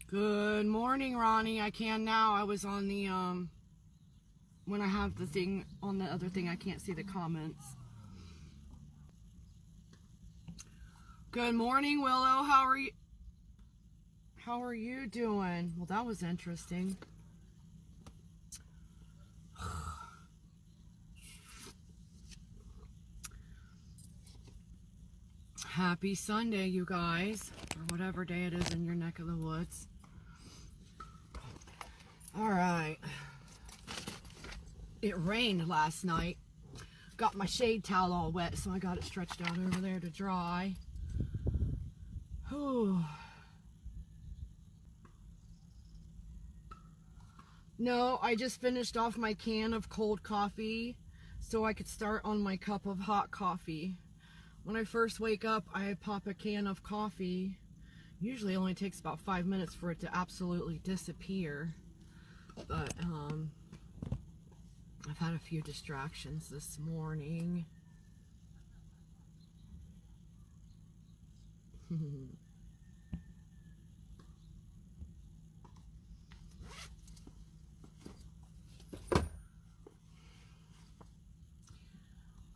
Good morning, Ronnie. I can now. I was on the, when I have the thing on the other thing, I can't see the comments. Good morning, Willow. How are you? How are you doing? Well, that was interesting. Happy Sunday, you guys, or whatever day it is in your neck of the woods. All right. It rained last night. Got my shade towel all wet, so I got it stretched out over there to dry. Whew. No, I just finished off my can of cold coffee so I could start on my cup of hot coffee. When I first wake up, I pop a can of coffee. Usually it only takes about 5 minutes for it to absolutely disappear. But I've had a few distractions this morning.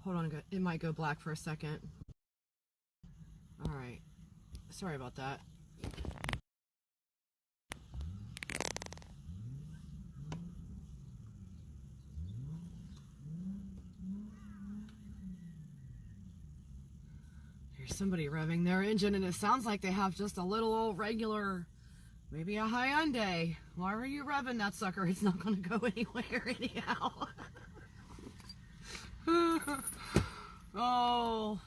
Hold on, it might go black for a second. All right, sorry about that. Here's somebody revving their engine, and it sounds like they have just a little old regular, maybe a Hyundai. Why are you revving that sucker? It's not going to go anywhere anyhow. Oh.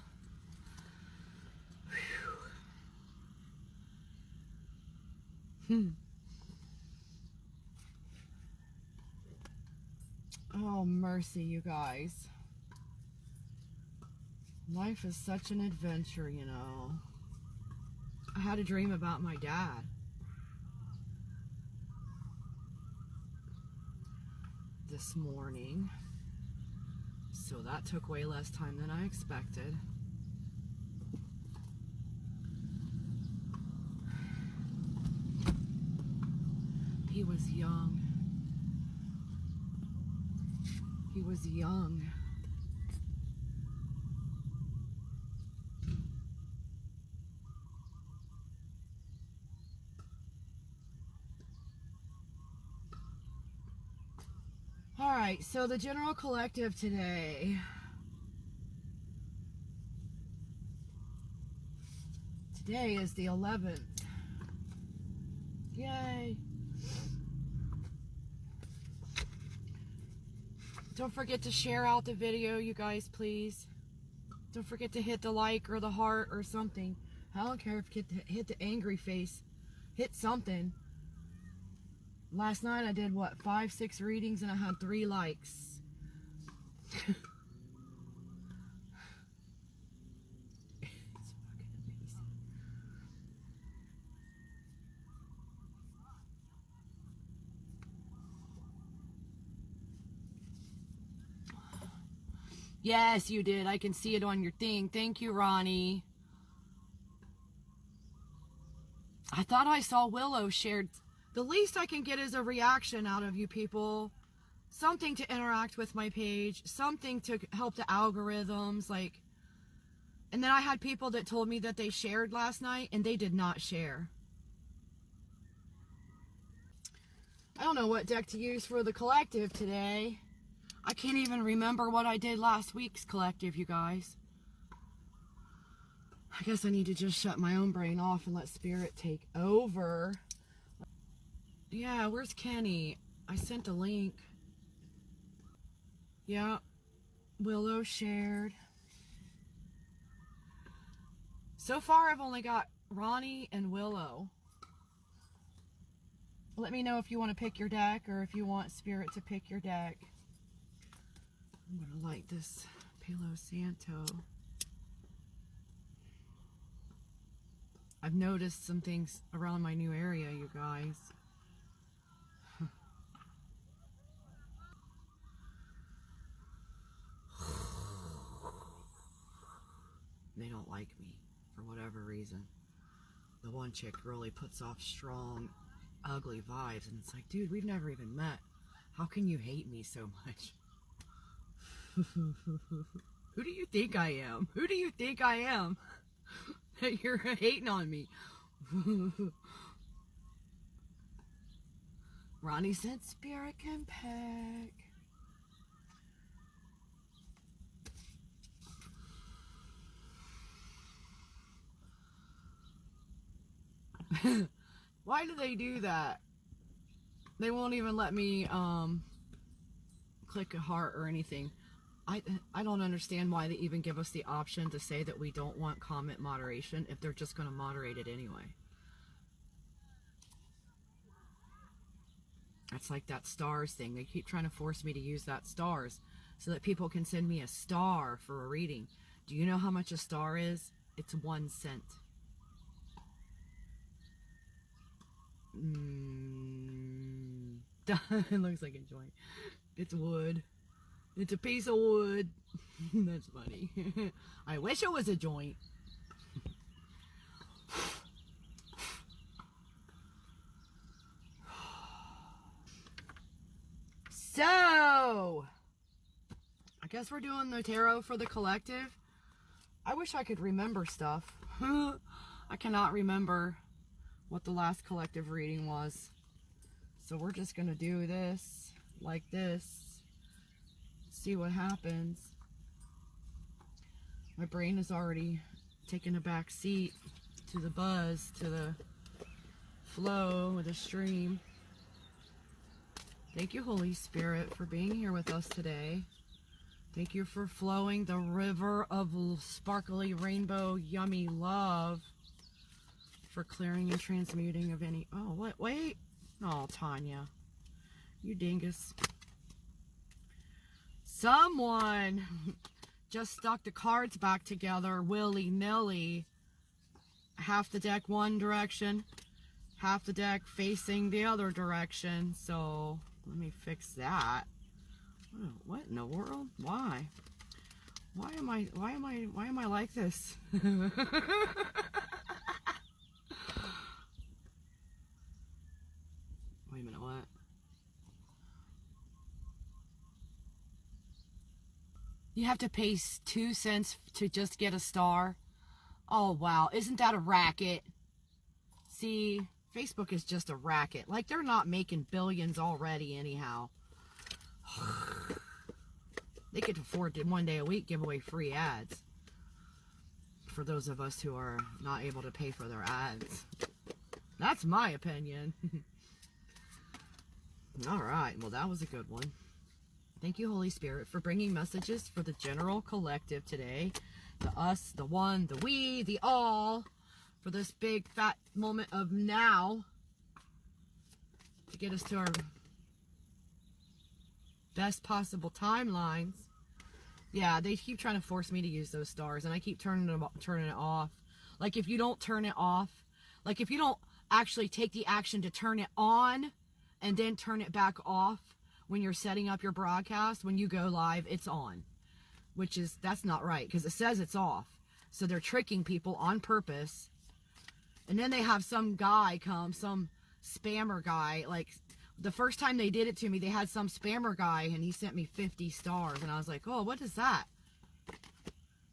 Oh, mercy, you guys. Life is such an adventure, you know. I had a dream about my dad. This morning. So that took way less time than I expected. He was young. He was young. All right, so the general collective today. Today is the 11th. Yay. Don't forget to share out the video, you guys, please. Don't forget to hit the like or the heart or something. I don't care if you hit the angry face. Hit something. Last night I did, what, 5, 6 readings and I had 3 likes. It's fucking amazing. Yes, you did. I can see it on your thing. Thank you, Ronnie. I thought I saw Willow shared. The least I can get is a reaction out of you people. Something to interact with my page. Something to help the algorithms. Like, and then I had people that told me that they shared last night and they did not share. I don't know what deck to use for the collective today. I can't even remember what I did last week's collective, you guys. I guess I need to just shut my own brain off and let Spirit take over. Yeah, where's Kenny? I sent a link. Yeah, Willow shared. So far, I've only got Ronnie and Willow. Let me know if you want to pick your deck or if you want Spirit to pick your deck. I'm going to light this Palo Santo. I've noticed some things around my new area, you guys. They don't like me for whatever reason. The one chick really puts off strong ugly vibes. And it's like, dude, we've never even met. How can you hate me so much? Who do you think I am? Who do you think I am? That you're hating on me. Ronnie said spirit can peck. Why do they do that? They won't even let me click a heart or anything. I don't understand why they even give us the option to say that we don't want comment moderation if they're just going to moderate it anyway. It's like that stars thing. They keep trying to force me to use that stars so that people can send me a star for a reading. Do you know how much a star is? It's 1 cent. It looks like a joint. It's wood. It's a piece of wood. That's funny. I wish it was a joint. So, I guess we're doing the tarot for the collective. I wish I could remember stuff. I cannot remember what the last collective reading was. So we're just going to do this like this. See what happens. My brain is already taking a back seat to the buzz, to the flow of the stream. Thank you, Holy Spirit, for being here with us today. Thank you for flowing the river of sparkly rainbow yummy love, for clearing and transmuting of any... Oh, what? Wait. Oh, Tanya. You dingus. Someone just stuck the cards back together willy-nilly. Half the deck one direction, half the deck facing the other direction. So let me fix that. What in the world? Why? Why am I like this? Wait a minute, what? You have to pay 2 cents to just get a star? Oh, wow. Isn't that a racket? See, Facebook is just a racket. Like, they're not making billions already anyhow. They could afford to 1 day a week give away free ads for those of us who are not able to pay for their ads. That's my opinion. All right. Well, that was a good one. Thank you, Holy Spirit, for bringing messages for the general collective today. The us, the one, the we, the all. For this big, fat moment of now. To get us to our best possible timelines. Yeah, they keep trying to force me to use those stars. And I keep turning it off. Like, if you don't turn it off. Like, if you don't actually take the action to turn it on. And then turn it back off. When you're setting up your broadcast, when you go live, it's on. Which is, that's not right, because it says it's off. So they're tricking people on purpose. And then they have some guy come, some spammer guy. Like, the first time they did it to me, they had some spammer guy, and he sent me 50 stars. And I was like, oh, what is that?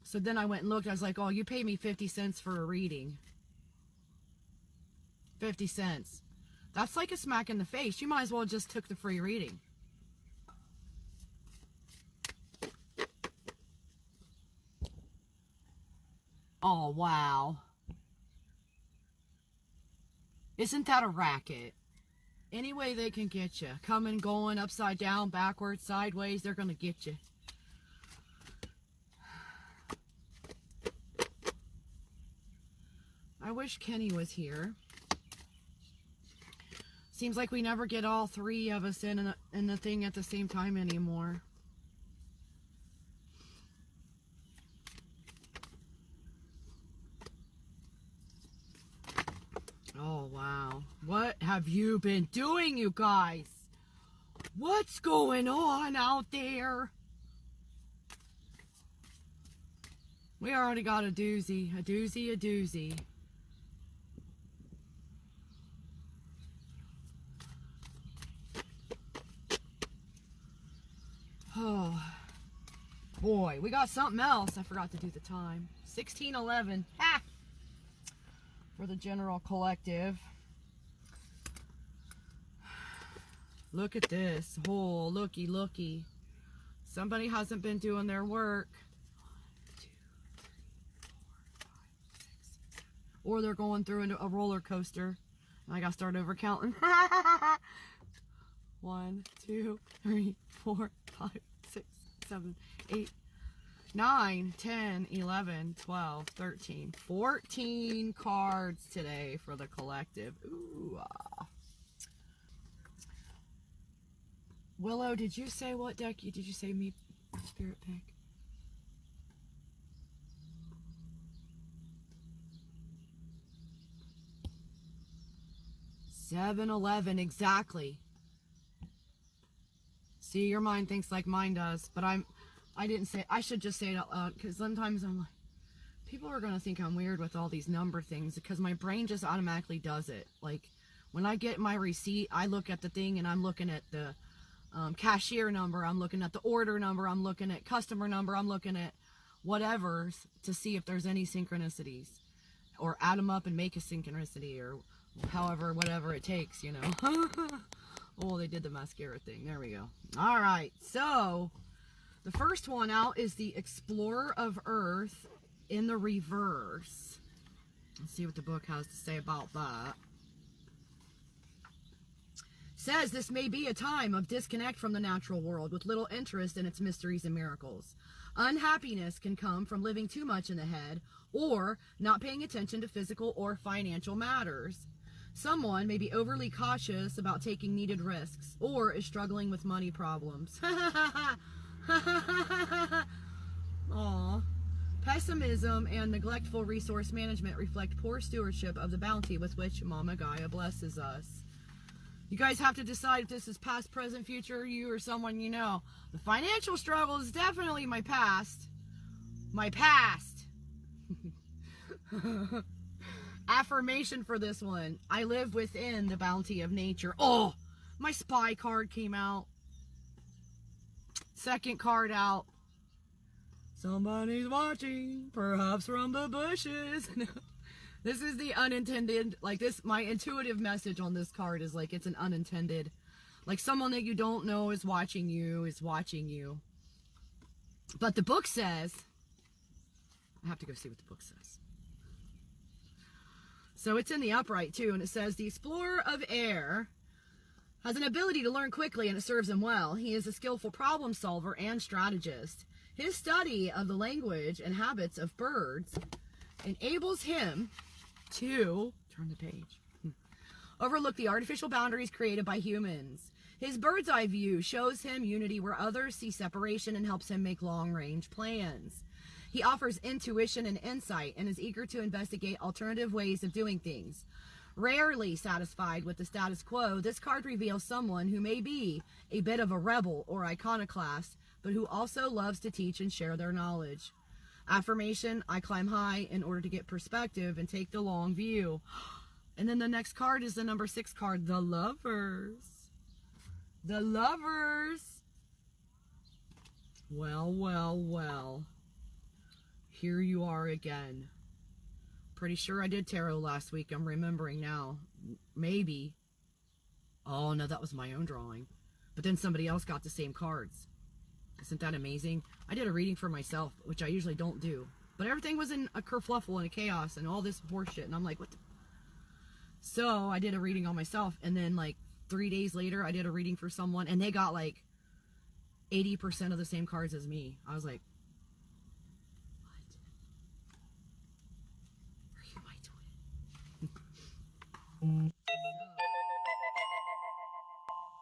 So then I went and looked. I was like, oh, you paid me 50 cents for a reading. 50 cents. That's like a smack in the face. You might as well just took the free reading. Oh, wow. Isn't that a racket? Any way they can get you. Coming, going, upside down, backwards, sideways, they're going to get you. I wish Kenny was here. Seems like we never get all three of us in the thing at the same time anymore. Oh, wow. What have you been doing, you guys? What's going on out there? We already got a doozy. A doozy, a doozy. boy, we got something else. I forgot to do the time. 16:11. Ha! For the general collective. Look at this. Oh, looky. Somebody hasn't been doing their work. 1, 2, 3, 4, 5, 6, 7. Or they're going through a roller coaster. I gotta start over counting. 1, 2, 3, 4, 5, 6, 7, 8, 9, 10, 11, 12, 13, 14 cards today for the collective. Ooh. Willow, did you say what deck did you say me spirit pick? $7-11, exactly. See, your mind thinks like mine does, but I didn't say, I should just say it out loud, because sometimes I'm like, people are going to think I'm weird with all these number things, because my brain just automatically does it. Like, when I get my receipt, I look at the thing, and I'm looking at the cashier number, I'm looking at the order number, I'm looking at customer number, I'm looking at whatever to see if there's any synchronicities, or add them up and make a synchronicity, or however, whatever it takes, you know. Oh, they did the mascara thing. There we go. All right, so the first one out is the Explorer of Earth in the reverse. Let's see what the book has to say about that. Says this may be a time of disconnect from the natural world with little interest in its mysteries and miracles. Unhappiness can come from living too much in the head or not paying attention to physical or financial matters. Someone may be overly cautious about taking needed risks or is struggling with money problems. Aww. Pessimism and neglectful resource management reflect poor stewardship of the bounty with which Mama Gaia blesses us. You guys have to decide if this is past, present, future, you or someone you know. The financial struggle is definitely my past. My past. Affirmation for this one. I live within the bounty of nature. Oh, my spy card came out. Second card out. Somebody's watching, perhaps from the bushes. This is the unintended, like this, my intuitive message on this card is like, it's an unintended, like someone that you don't know is watching you. But the book says, I have to go see what the book says. So it's in the upright too, and it says, the Explorer of Air has an ability to learn quickly and it serves him well. He is a skillful problem solver and strategist. His study of the language and habits of birds enables him to, turn the page, overlook the artificial boundaries created by humans. His bird's eye view shows him unity where others see separation and helps him make long-range plans. He offers intuition and insight and is eager to investigate alternative ways of doing things. Rarely satisfied with the status quo, this card reveals someone who may be a bit of a rebel or iconoclast, but who also loves to teach and share their knowledge. Affirmation, I climb high in order to get perspective and take the long view. And then the next card is the number 6 card, the Lovers. The Lovers. Well. Here you are again. Pretty sure I did tarot last week. I'm remembering now. Maybe. Oh, no, that was my own drawing. But then somebody else got the same cards. Isn't that amazing? I did a reading for myself, which I usually don't do. But everything was in a kerfluffle and a chaos and all this horseshit. And I'm like, what the? So I did a reading on myself. And then like 3 days later, I did a reading for someone. And they got like 80% of the same cards as me. I was like,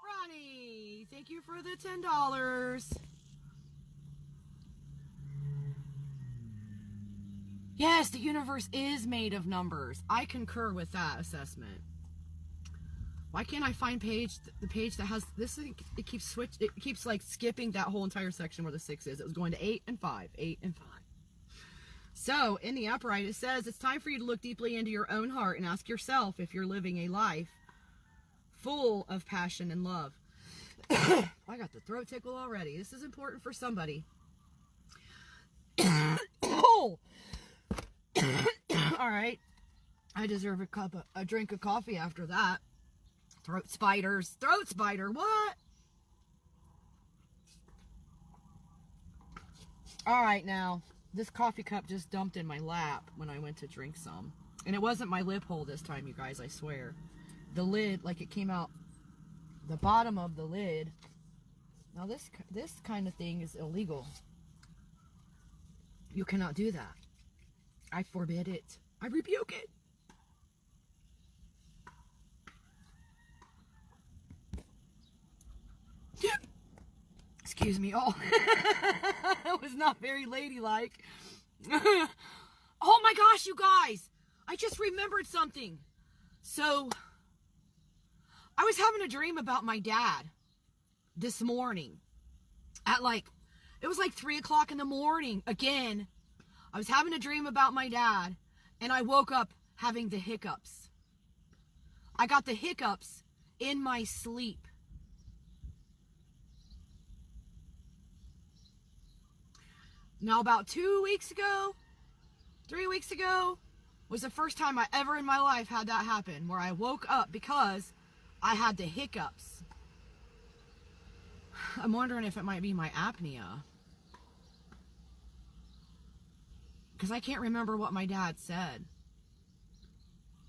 Ronnie, thank you for the $10. Yes, the universe is made of numbers. I concur with that assessment. Why can't I find the page that has this? It keeps like skipping that whole entire section where the 6 is. It was going to 8 and 5, 8 and 5. So, in the upright, it says, it's time for you to look deeply into your own heart and ask yourself if you're living a life full of passion and love. I got the throat tickle already. This is important for somebody. Oh! Alright. I deserve a drink of coffee after that. Throat spiders. Throat spider, what? Alright, now. This coffee cup just dumped in my lap when I went to drink some. And it wasn't my lip hole this time, you guys, I swear. The lid, like it came out, the bottom of the lid. Now this kind of thing is illegal. You cannot do that. I forbid it. I rebuke it. Excuse me. Oh, that was not very ladylike. Oh my gosh, you guys. I just remembered something. So, I was having a dream about my dad this morning. At it was like 3 o'clock in the morning. Again, I was having a dream about my dad. And I woke up having the hiccups. I got the hiccups in my sleep. Now, about 2 weeks ago, 3 weeks ago, was the first time I ever in my life had that happen, where I woke up because I had the hiccups. I'm wondering if it might be my apnea. Because I can't remember what my dad said.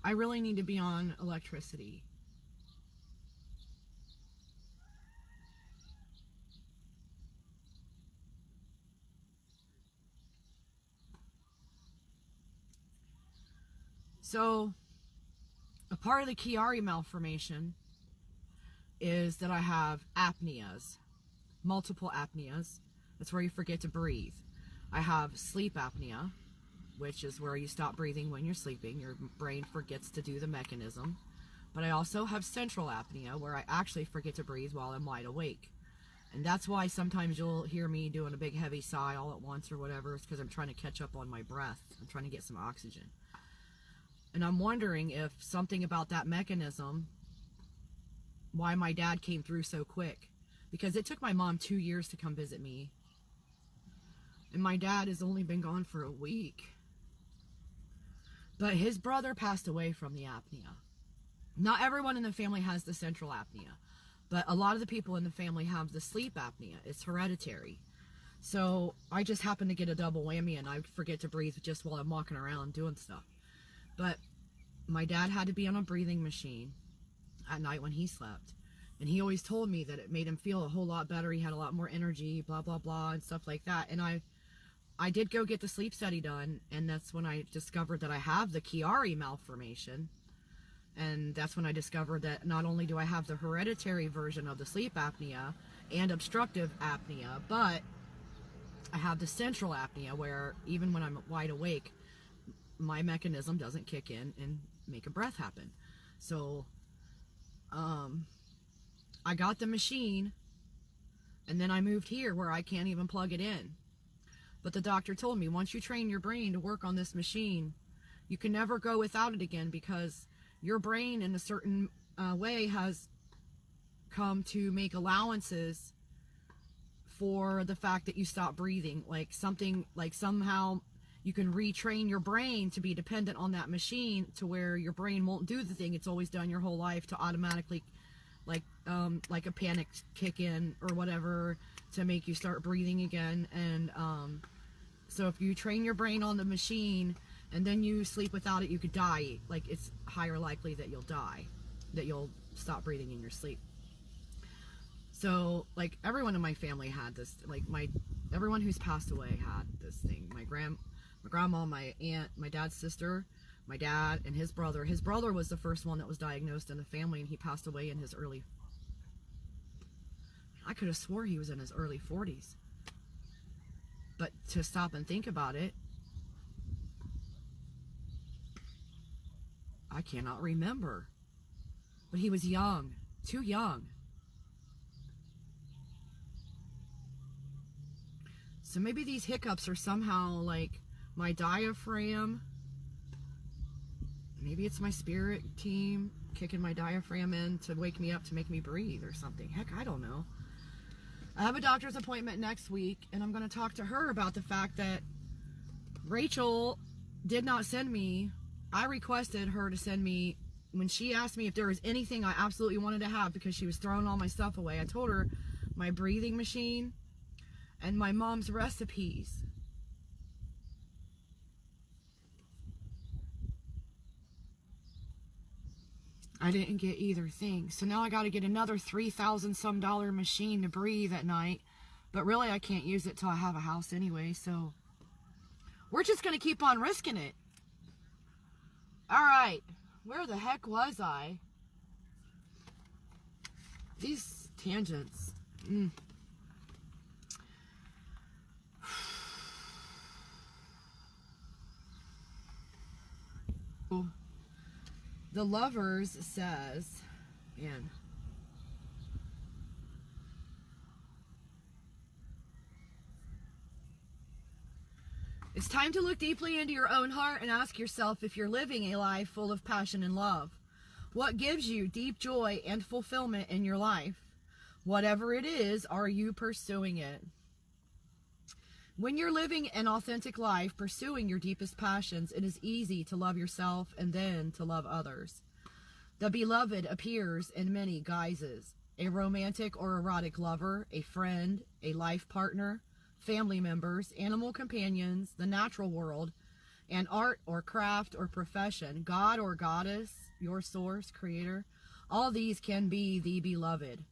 I really need to be on electricity. So, a part of the Chiari malformation is that I have apneas, multiple apneas. That's where you forget to breathe. I have sleep apnea, which is where you stop breathing when you're sleeping. Your brain forgets to do the mechanism. But I also have central apnea, where I actually forget to breathe while I'm wide awake. And that's why sometimes you'll hear me doing a big heavy sigh all at once or whatever. It's because I'm trying to catch up on my breath. I'm trying to get some oxygen. And I'm wondering if something about that mechanism, why my dad came through so quick. Because it took my mom 2 years to come visit me. And my dad has only been gone for a week. But his brother passed away from the apnea. Not everyone in the family has the central apnea. But a lot of the people in the family have the sleep apnea. It's hereditary. So I just happen to get a double whammy, and I forget to breathe just while I'm walking around doing stuff. But my dad had to be on a breathing machine at night when he slept. And he always told me that it made him feel a whole lot better. He had a lot more energy, blah, blah, blah, and stuff like that. And I did go get the sleep study done, and that's when I discovered that I have the Chiari malformation. And that's when I discovered that not only do I have the hereditary version of the sleep apnea and obstructive apnea, but I have the central apnea, where even when I'm wide awake, my mechanism doesn't kick in and make a breath happen. So, I got the machine, and then I moved here where I can't even plug it in. But the doctor told me, once you train your brain to work on this machine, you can never go without it again, because your brain in a certain way has come to make allowances for the fact that you stop breathing. Like somehow you can retrain your brain to be dependent on that machine, to where your brain won't do the thing it's always done your whole life, to automatically like a panic kick in or whatever, to make you start breathing again. And so if you train your brain on the machine and then you sleep without it, you could die. Like, it's higher likely that you'll die, that you'll stop breathing in your sleep. So, like, everyone in my family had this. Like, everyone who's passed away had this thing. My grandma, my aunt, my dad's sister, my dad, and his brother. His brother was the first one that was diagnosed in the family, and he passed away in his I could have swore he was in his early 40s. But to stop and think about it, I cannot remember. But he was young, too young. So maybe these hiccups are somehow like my diaphragm. Maybe it's my spirit team kicking my diaphragm in to wake me up, to make me breathe or something. Heck, I don't know. I have a doctor's appointment next week, and I'm going to talk to her about the fact that Rachel did not send me. I requested her to send me, when she asked me if there was anything I absolutely wanted to have because she was throwing all my stuff away. I told her my breathing machine and my mom's recipes. I didn't get either thing. So now I got to get another $3,000 some machine to breathe at night. But really, I can't use it till I have a house anyway. So we're just going to keep on risking it. All right. Where the heck was I? These tangents. The Lovers says, man, it's time to look deeply into your own heart and ask yourself if you're living a life full of passion and love. What gives you deep joy and fulfillment in your life? Whatever it is, are you pursuing it? When you're living an authentic life, pursuing your deepest passions, it is easy to love yourself and then to love others. The beloved appears in many guises: a romantic or erotic lover, a friend, a life partner, family members, animal companions, the natural world, an art or craft or profession, God or goddess, your source, creator. All these can be the beloved.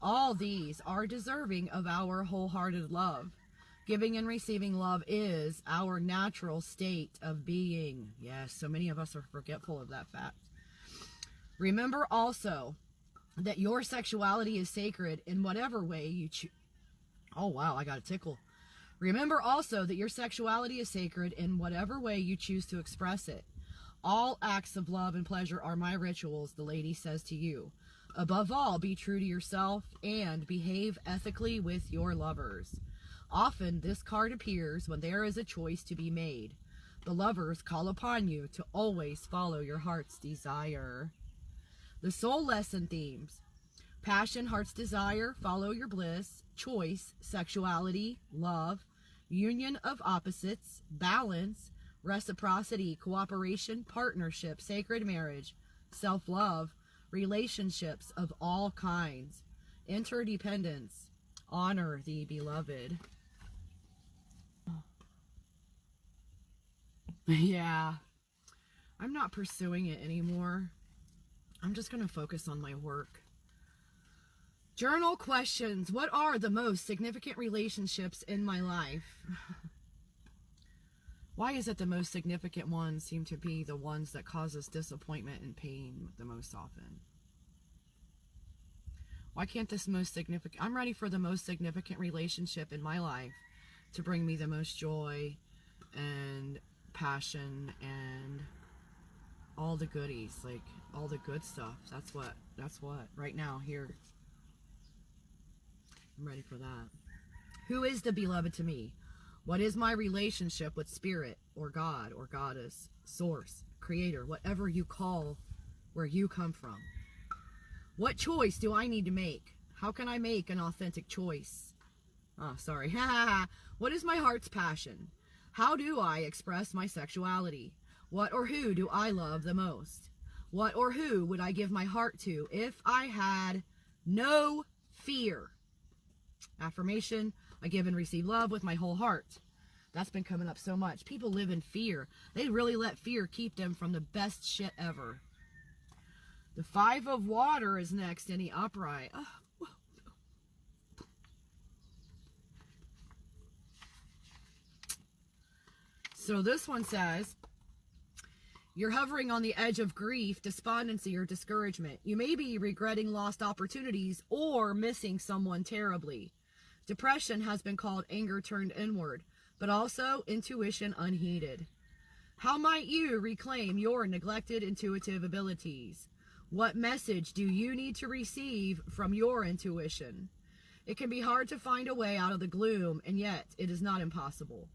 All these are deserving of our wholehearted love. Giving and receiving love is our natural state of being. Yes, so many of us are forgetful of that fact. Remember also that your sexuality is sacred in whatever way you choose. Oh, wow, I got a tickle. Remember also that your sexuality is sacred in whatever way you choose to express it. All acts of love and pleasure are my rituals, the lady says to you. Above all, be true to yourself and behave ethically with your lovers. Often this card appears when there is a choice to be made. The lovers call upon you to always follow your heart's desire. The soul lesson themes: passion, heart's desire, follow your bliss, choice, sexuality, love, union of opposites, balance, reciprocity, cooperation, partnership, sacred marriage, self-love, relationships of all kinds, interdependence, honor the beloved. Yeah, I'm not pursuing it anymore. I'm just going to focus on my work. Journal questions. What are the most significant relationships in my life? Why is it the most significant ones seem to be the ones that cause us disappointment and pain the most often? Why can't this most significant... I'm ready for the most significant relationship in my life to bring me the most joy and passion and all the goodies, like all the good stuff. That's what right now here. I'm ready for that. Who is the beloved to me? What is my relationship with spirit or God or goddess, source, creator, whatever you call where you come from? What choice do I need to make? How can I make an authentic choice? Oh, sorry. What is my heart's passion? How do I express my sexuality? What or who do I love the most? What or who would I give my heart to if I had no fear? Affirmation: I give and receive love with my whole heart. That's been coming up so much. People live in fear. They really let fear keep them from the best shit ever. The Five of Water is next in the upright. Oh. So this one says, you're hovering on the edge of grief, despondency, or discouragement. You may be regretting lost opportunities or missing someone terribly. Depression has been called anger turned inward, but also intuition unheeded. How might you reclaim your neglected intuitive abilities? What message do you need to receive from your intuition? It can be hard to find a way out of the gloom, and yet it is not impossible.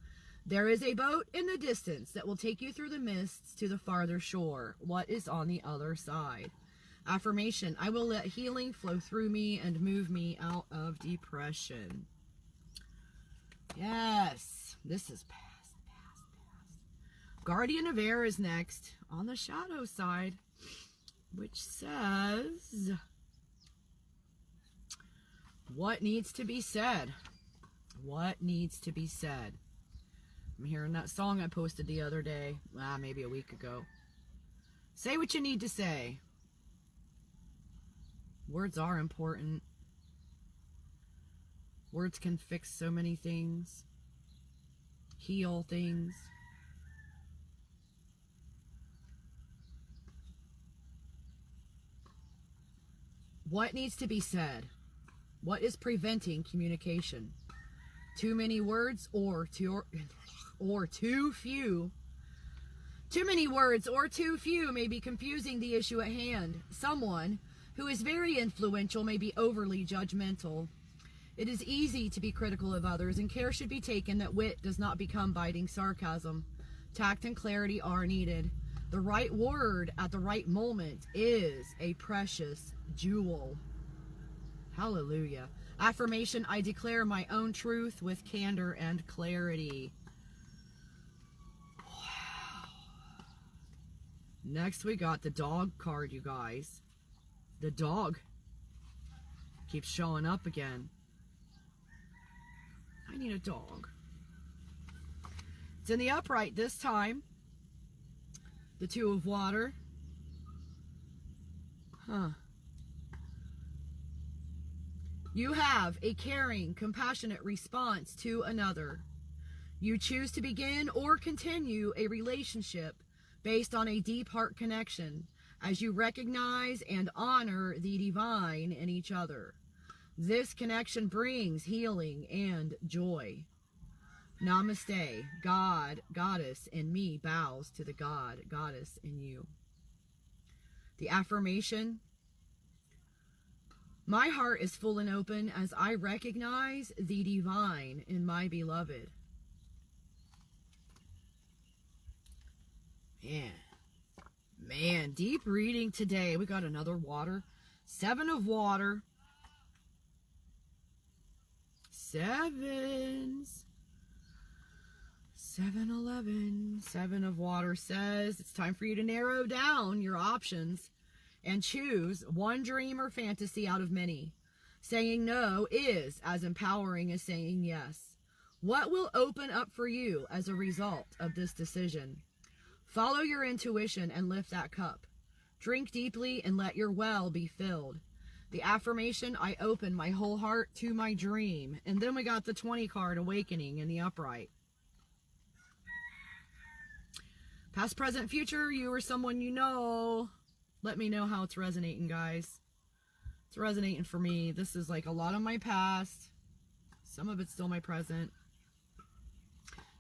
There is a boat in the distance that will take you through the mists to the farther shore. What is on the other side? Affirmation: I will let healing flow through me and move me out of depression. Yes, this is past. Guardian of Air is next on the shadow side, which says, what needs to be said? What needs to be said? I'm hearing that song I posted the other day, maybe a week ago. Say what you need to say. Words are important. Words can fix so many things, heal things. What needs to be said? What is preventing communication? Too many words or too few? Too many words or too few may be confusing the issue at hand. Someone who is very influential may be overly judgmental. It is easy to be critical of others, and care should be taken that wit does not become biting sarcasm. Tact and clarity are needed. The right word at the right moment is a precious jewel. Hallelujah. Affirmation, I declare my own truth with candor and clarity. Wow. Next we got the dog card, you guys. The dog keeps showing up again. I need a dog. It's in the upright this time. The Two of Water. You have a caring, compassionate response to another. You choose to begin or continue a relationship based on a deep heart connection as you recognize and honor the divine in each other. This connection brings healing and joy. Namaste. God, Goddess in me bows to the God, Goddess in you. The affirmation. My heart is full and open as I recognize the divine in my beloved. Man, deep reading today. We got another water. 7 of water. 7s. 7-11. 7 of water says it's time for you to narrow down your options and choose one dream or fantasy out of many. Saying no is as empowering as saying yes. What will open up for you as a result of this decision? Follow your intuition and lift that cup. Drink deeply and let your well be filled. The affirmation, I open my whole heart to my dream. And then we got the 20 card, Awakening, in the upright. Past, present, future, you or someone you know. Let me know how it's resonating, guys. It's resonating for me. This is like a lot of my past. Some of it's still my present.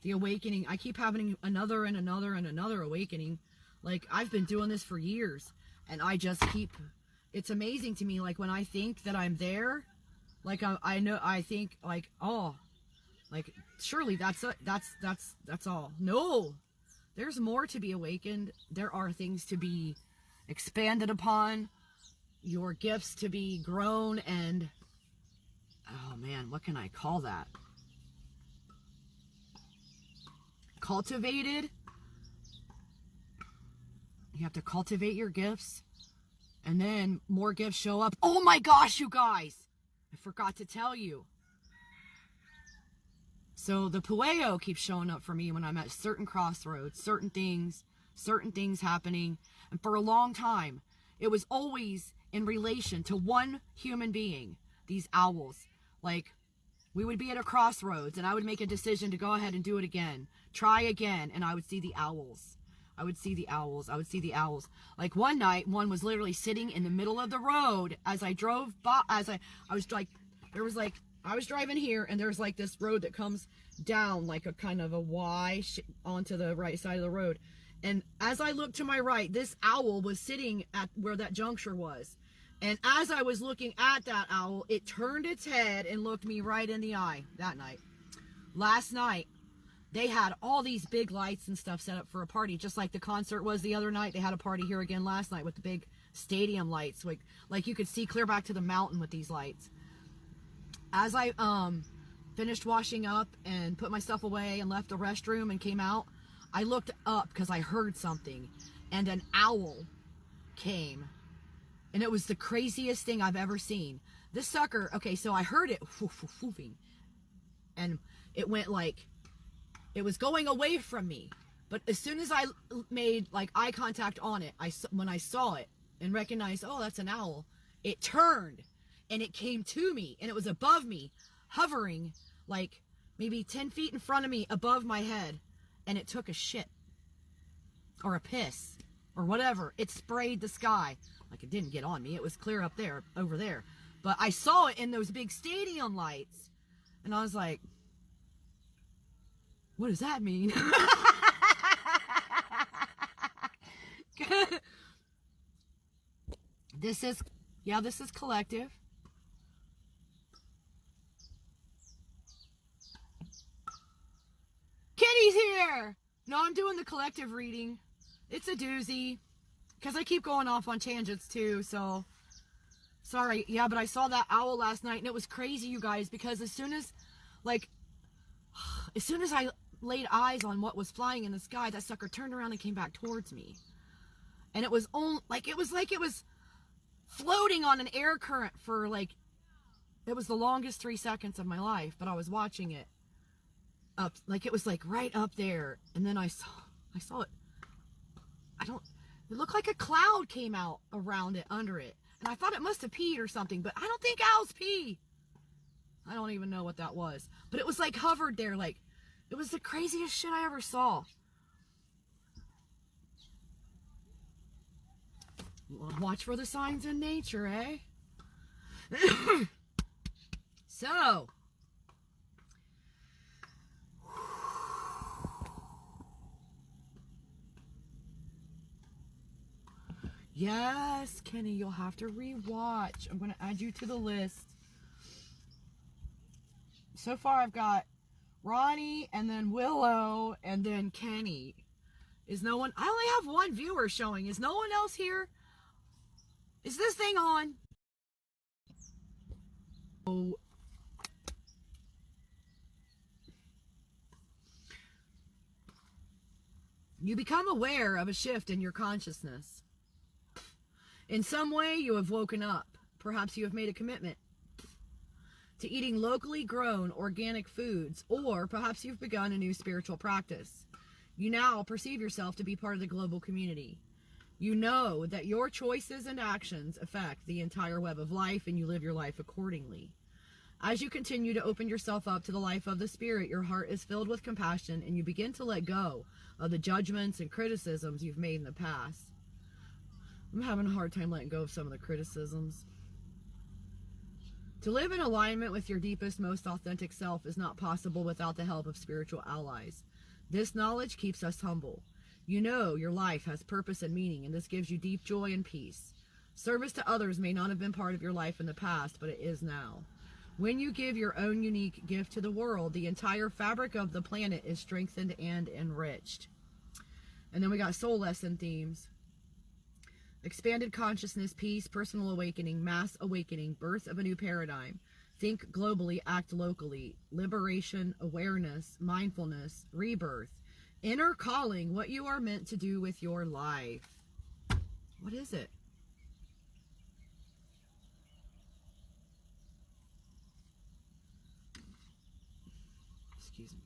The awakening. I keep having another and another and another awakening. Like, I've been doing this for years. And I just keep... It's amazing to me, like, when I think that I'm there, like, I think, like, oh, like, surely that's all. No! There's more to be awakened. There are things to be expanded upon. Your gifts to be grown and... Oh, man, what can I call that? Cultivated. You have to cultivate your gifts. And then more gifts show up. Oh my gosh, you guys! I forgot to tell you. So the Pueo keeps showing up for me when I'm at certain crossroads, certain things happening. And for a long time, it was always in relation to one human being, these owls. Like, we would be at a crossroads and I would make a decision to go ahead and do it again. Try again, and I would see the owls. I would see the owls. Like one night, one was literally sitting in the middle of the road as I drove by, I was driving here, and there's like this road that comes down like a kind of a Y onto the right side of the road. And as I looked to my right, this owl was sitting at where that juncture was. And as I was looking at that owl, it turned its head and looked me right in the eye that night. Last night, they had all these big lights and stuff set up for a party, just like the concert was the other night. They had a party here again last night with the big stadium lights. Like you could see clear back to the mountain with these lights. As I finished washing up and put my stuff away and left the restroom and came out, I looked up because I heard something, and an owl came, and it was the craziest thing I've ever seen. This sucker, okay, so I heard it woofing, and it went like, it was going away from me. But as soon as I made like eye contact on it, when I saw it and recognized, oh, that's an owl, it turned and it came to me, and it was above me, hovering like maybe 10 feet in front of me above my head, and it took a shit or a piss or whatever. It sprayed the sky. Like, it didn't get on me. It was clear up there, over there. But I saw it in those big stadium lights, and I was like, what does that mean? This is collective. Kitty's here! No, I'm doing the collective reading. It's a doozy. Because I keep going off on tangents too, so... Sorry. Yeah, but I saw that owl last night, and it was crazy, you guys, because as soon as I laid eyes on what was flying in the sky, that sucker turned around and came back towards me. And it was it was floating on an air current for it was the longest 3 seconds of my life, but I was watching it up, it was right up there, and then I saw it. It looked like a cloud came out around it, under it, and I thought it must have peed or something, but I don't think owls pee. I don't even know what that was, but it was hovered there, it was the craziest shit I ever saw. Watch for the signs in nature, eh? So, yes, Kenny, you'll have to rewatch. I'm going to add you to the list. So far, I've got Ronnie, and then Willow, and then Kenny. Is no one... I only have one viewer showing. Is no one else here? Is this thing on? Oh. You become aware of a shift in your consciousness. In some way, you have woken up. Perhaps you have made a commitment to eating locally grown organic foods, or perhaps you've begun a new spiritual practice. You now perceive yourself to be part of the global community. You know that your choices and actions affect the entire web of life, and you live your life accordingly. As you continue to open yourself up to the life of the Spirit, your heart is filled with compassion, and you begin to let go of the judgments and criticisms you've made in the past. I'm having a hard time letting go of some of the criticisms. To live in alignment with your deepest, most authentic self is not possible without the help of spiritual allies. This knowledge keeps us humble. You know your life has purpose and meaning, and this gives you deep joy and peace. Service to others may not have been part of your life in the past, but it is now. When you give your own unique gift to the world, the entire fabric of the planet is strengthened and enriched. And then we got soul lesson themes. Expanded consciousness, peace, personal awakening, mass awakening, birth of a new paradigm. Think globally, act locally. Liberation, awareness, mindfulness, rebirth. Inner calling, what you are meant to do with your life. What is it? Excuse me.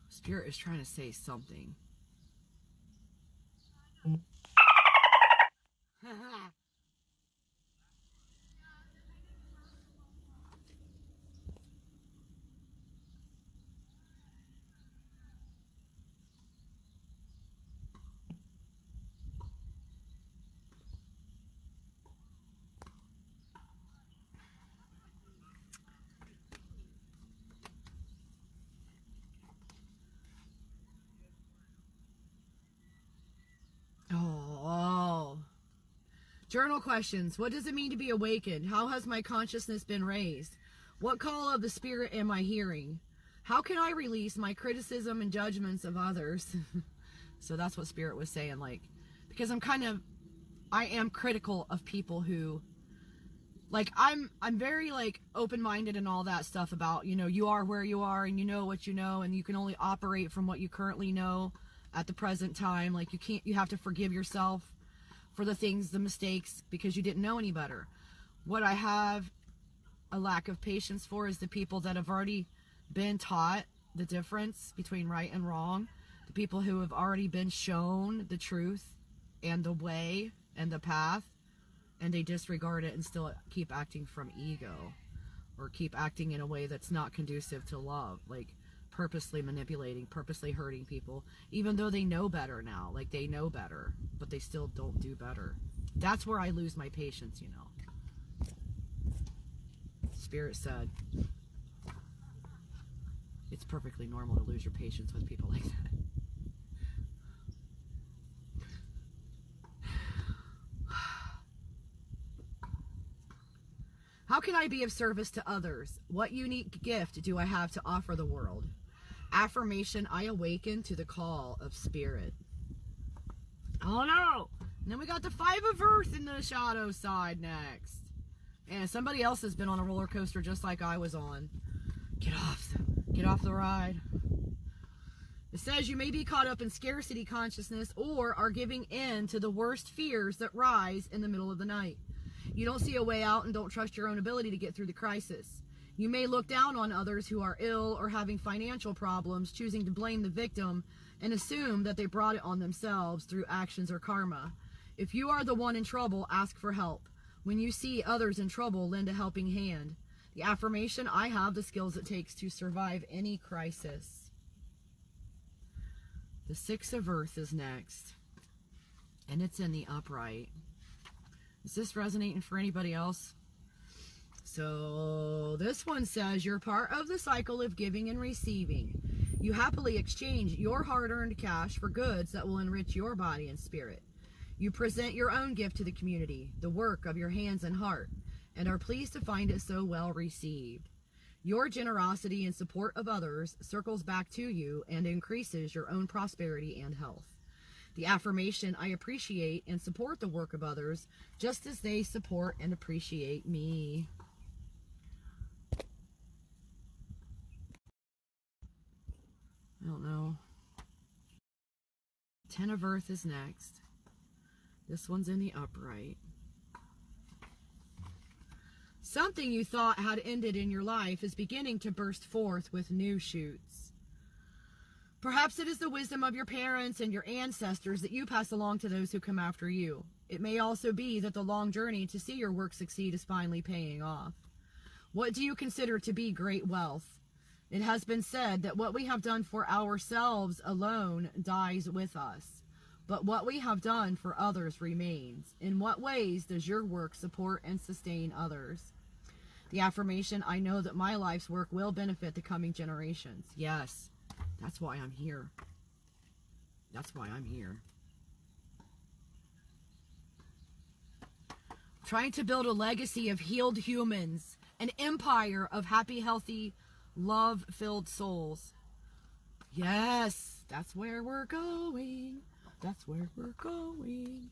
Spirit is trying to say something. Oh. Journal questions. What does it mean to be awakened? How has my consciousness been raised? What call of the Spirit am I hearing? How can I release my criticism and judgments of others? So that's what Spirit was saying, because I am critical of people who, like, I'm very, like, open-minded and all that stuff about, you know, you are where you are and you know what you know, and you can only operate from what you currently know at the present time. Like, you have to forgive yourself for the mistakes, because you didn't know any better. What I have a lack of patience for is the people that have already been taught the difference between right and wrong, the people who have already been shown the truth and the way and the path, and they disregard it and still keep acting from ego, or keep acting in a way that's not conducive to love, like purposely manipulating, purposely hurting people, even though they know better now. Like, they know better, but they still don't do better. That's where I lose my patience, you know. Spirit said it's perfectly normal to lose your patience with people like that. How can I be of service to others? What unique gift do I have to offer the world? Affirmation: I awaken to the call of spirit. Oh no! And then we got the 5 of Earth in the shadow side next. And somebody else has been on a roller coaster just like I was on. Get off the ride. It says you may be caught up in scarcity consciousness, or are giving in to the worst fears that rise in the middle of the night. You don't see a way out and don't trust your own ability to get through the crisis. You may look down on others who are ill or having financial problems, choosing to blame the victim and assume that they brought it on themselves through actions or karma. If you are the one in trouble, ask for help. When you see others in trouble, lend a helping hand. The affirmation: I have the skills it takes to survive any crisis. The 6 of Earth is next, and it's in the upright. Is this resonating for anybody else? So this one says you're part of the cycle of giving and receiving. You happily exchange your hard-earned cash for goods that will enrich your body and spirit. You present your own gift to the community, the work of your hands and heart, and are pleased to find it so well received. Your generosity and support of others circles back to you and increases your own prosperity and health. The affirmation: I appreciate and support the work of others just as they support and appreciate me. I don't know. 10 of Earth is next. This one's in the upright. Something you thought had ended in your life is beginning to burst forth with new shoots. Perhaps it is the wisdom of your parents and your ancestors that you pass along to those who come after you. It may also be that the long journey to see your work succeed is finally paying off. What do you consider to be great wealth? It has been said that what we have done for ourselves alone dies with us, but what we have done for others remains. In what ways does your work support and sustain others? The affirmation: I know that my life's work will benefit the coming generations. Yes. That's why I'm here. That's why I'm here. Trying to build a legacy of healed humans, an empire of happy, healthy, love-filled souls. Yes, that's where we're going. That's where we're going.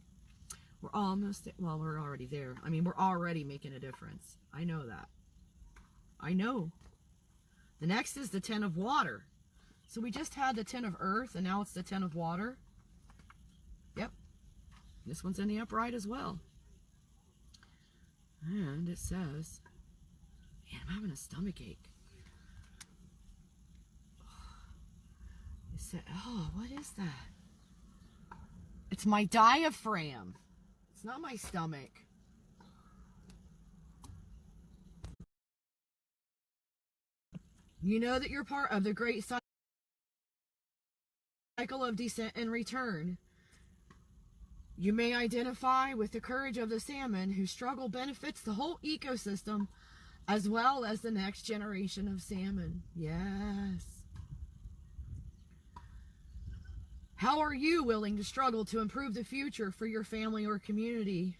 We're almost, well, we're already there. I mean, we're already making a difference. I know that. I know. The next is the 10 of Water. So we just had the 10 of Earth, and now it's the 10 of Water. Yep. This one's in the upright as well. And it says, man, I'm having a stomach ache. It said, oh, what is that? It's my diaphragm. It's not my stomach. You know that you're part of the great cycle of descent and return. You may identify with the courage of the salmon whose struggle benefits the whole ecosystem as well as the next generation of salmon. Yes. How are you willing to struggle to improve the future for your family or community?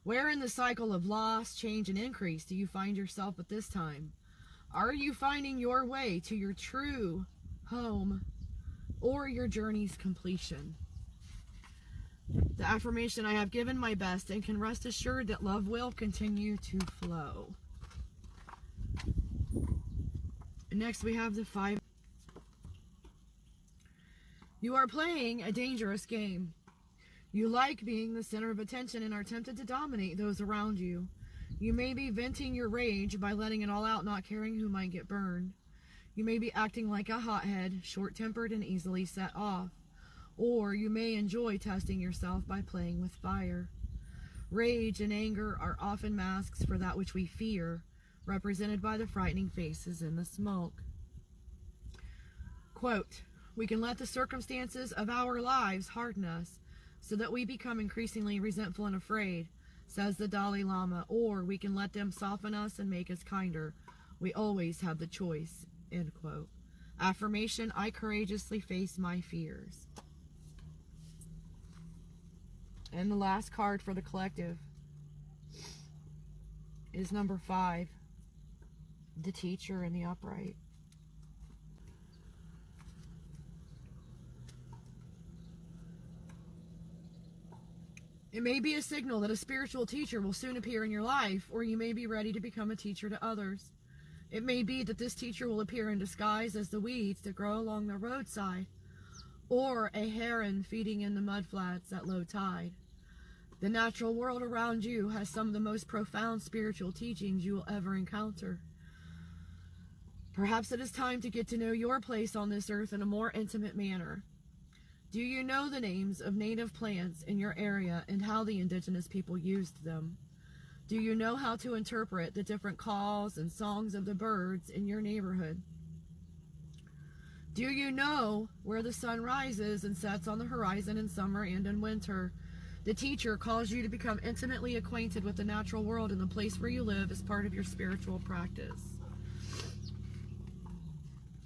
Where in the cycle of loss, change, and increase do you find yourself at this time? Are you finding your way to your true home or your journey's completion? The affirmation, I have given my best and can rest assured that love will continue to flow. And next we have the 5. You are playing a dangerous game. You like being the center of attention and are tempted to dominate those around you. You may be venting your rage by letting it all out, not caring who might get burned. You may be acting like a hothead, short-tempered and easily set off. Or you may enjoy testing yourself by playing with fire. Rage and anger are often masks for that which we fear, represented by the frightening faces in the smoke. Quote, we can let the circumstances of our lives harden us so that we become increasingly resentful and afraid, says the Dalai Lama, or we can let them soften us and make us kinder. We always have the choice, end quote. Affirmation, I courageously face my fears. And the last card for the collective is number 5, the teacher in the upright. It may be a signal that a spiritual teacher will soon appear in your life, or you may be ready to become a teacher to others. It may be that this teacher will appear in disguise as the weeds that grow along the roadside, or a heron feeding in the mudflats at low tide. The natural world around you has some of the most profound spiritual teachings you will ever encounter. Perhaps it is time to get to know your place on this earth in a more intimate manner. Do you know the names of native plants in your area and how the indigenous people used them? Do you know how to interpret the different calls and songs of the birds in your neighborhood? Do you know where the sun rises and sets on the horizon in summer and in winter? The teacher calls you to become intimately acquainted with the natural world and the place where you live as part of your spiritual practice.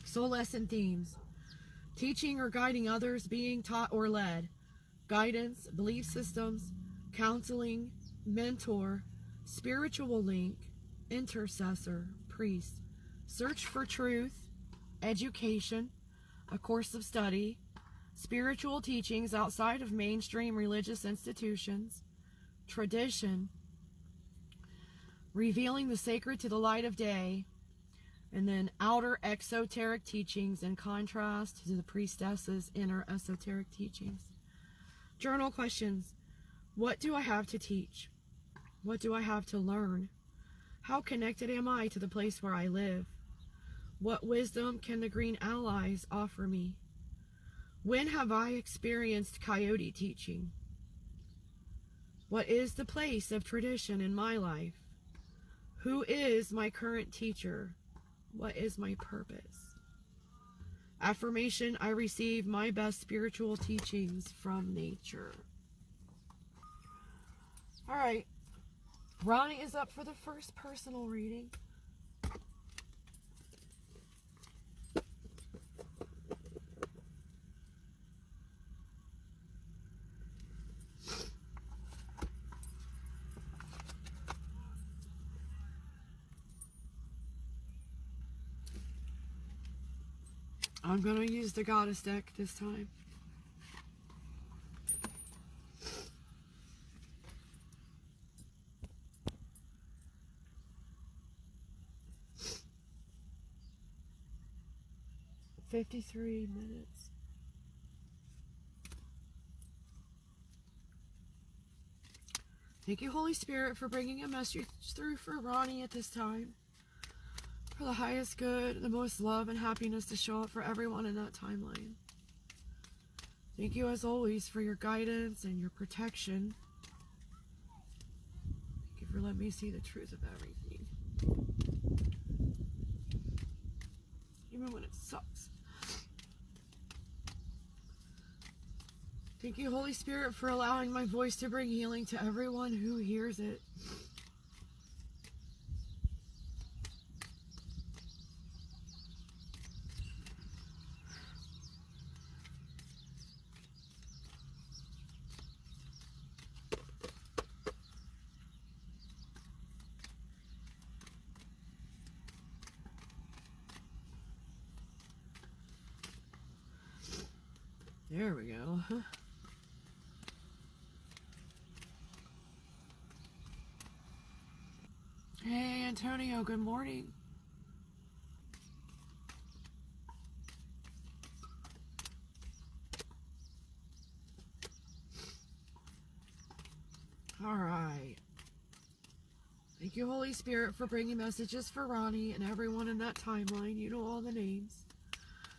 Soul lesson themes. Teaching or guiding others, being taught or led. Guidance, belief systems, counseling, mentor, spiritual link, intercessor, priest. Search for truth, education, a course of study, spiritual teachings outside of mainstream religious institutions, tradition, revealing the sacred to the light of day, and then outer exoteric teachings in contrast to the priestess's inner esoteric teachings. Journal questions. What do I have to teach? What do I have to learn? How connected am I to the place where I live? What wisdom can the green allies offer me? When have I experienced coyote teaching? What is the place of tradition in my life? Who is my current teacher? What is my purpose? Affirmation, I receive my best spiritual teachings from nature. All right. Ronnie is up for the first personal reading. I'm going to use the goddess deck this time. $53 minutes. Thank you, Holy Spirit, for bringing a message through for Ronnie at this time. For the highest good, the most love and happiness to show up for everyone in that timeline. Thank you, as always, for your guidance and your protection. Thank you for letting me see the truth of everything. Even when it sucks. Thank you, Holy Spirit, for allowing my voice to bring healing to everyone who hears it. There we go. Antonio, good morning. All right. Thank you, Holy Spirit, for bringing messages for Ronnie and everyone in that timeline. You know all the names.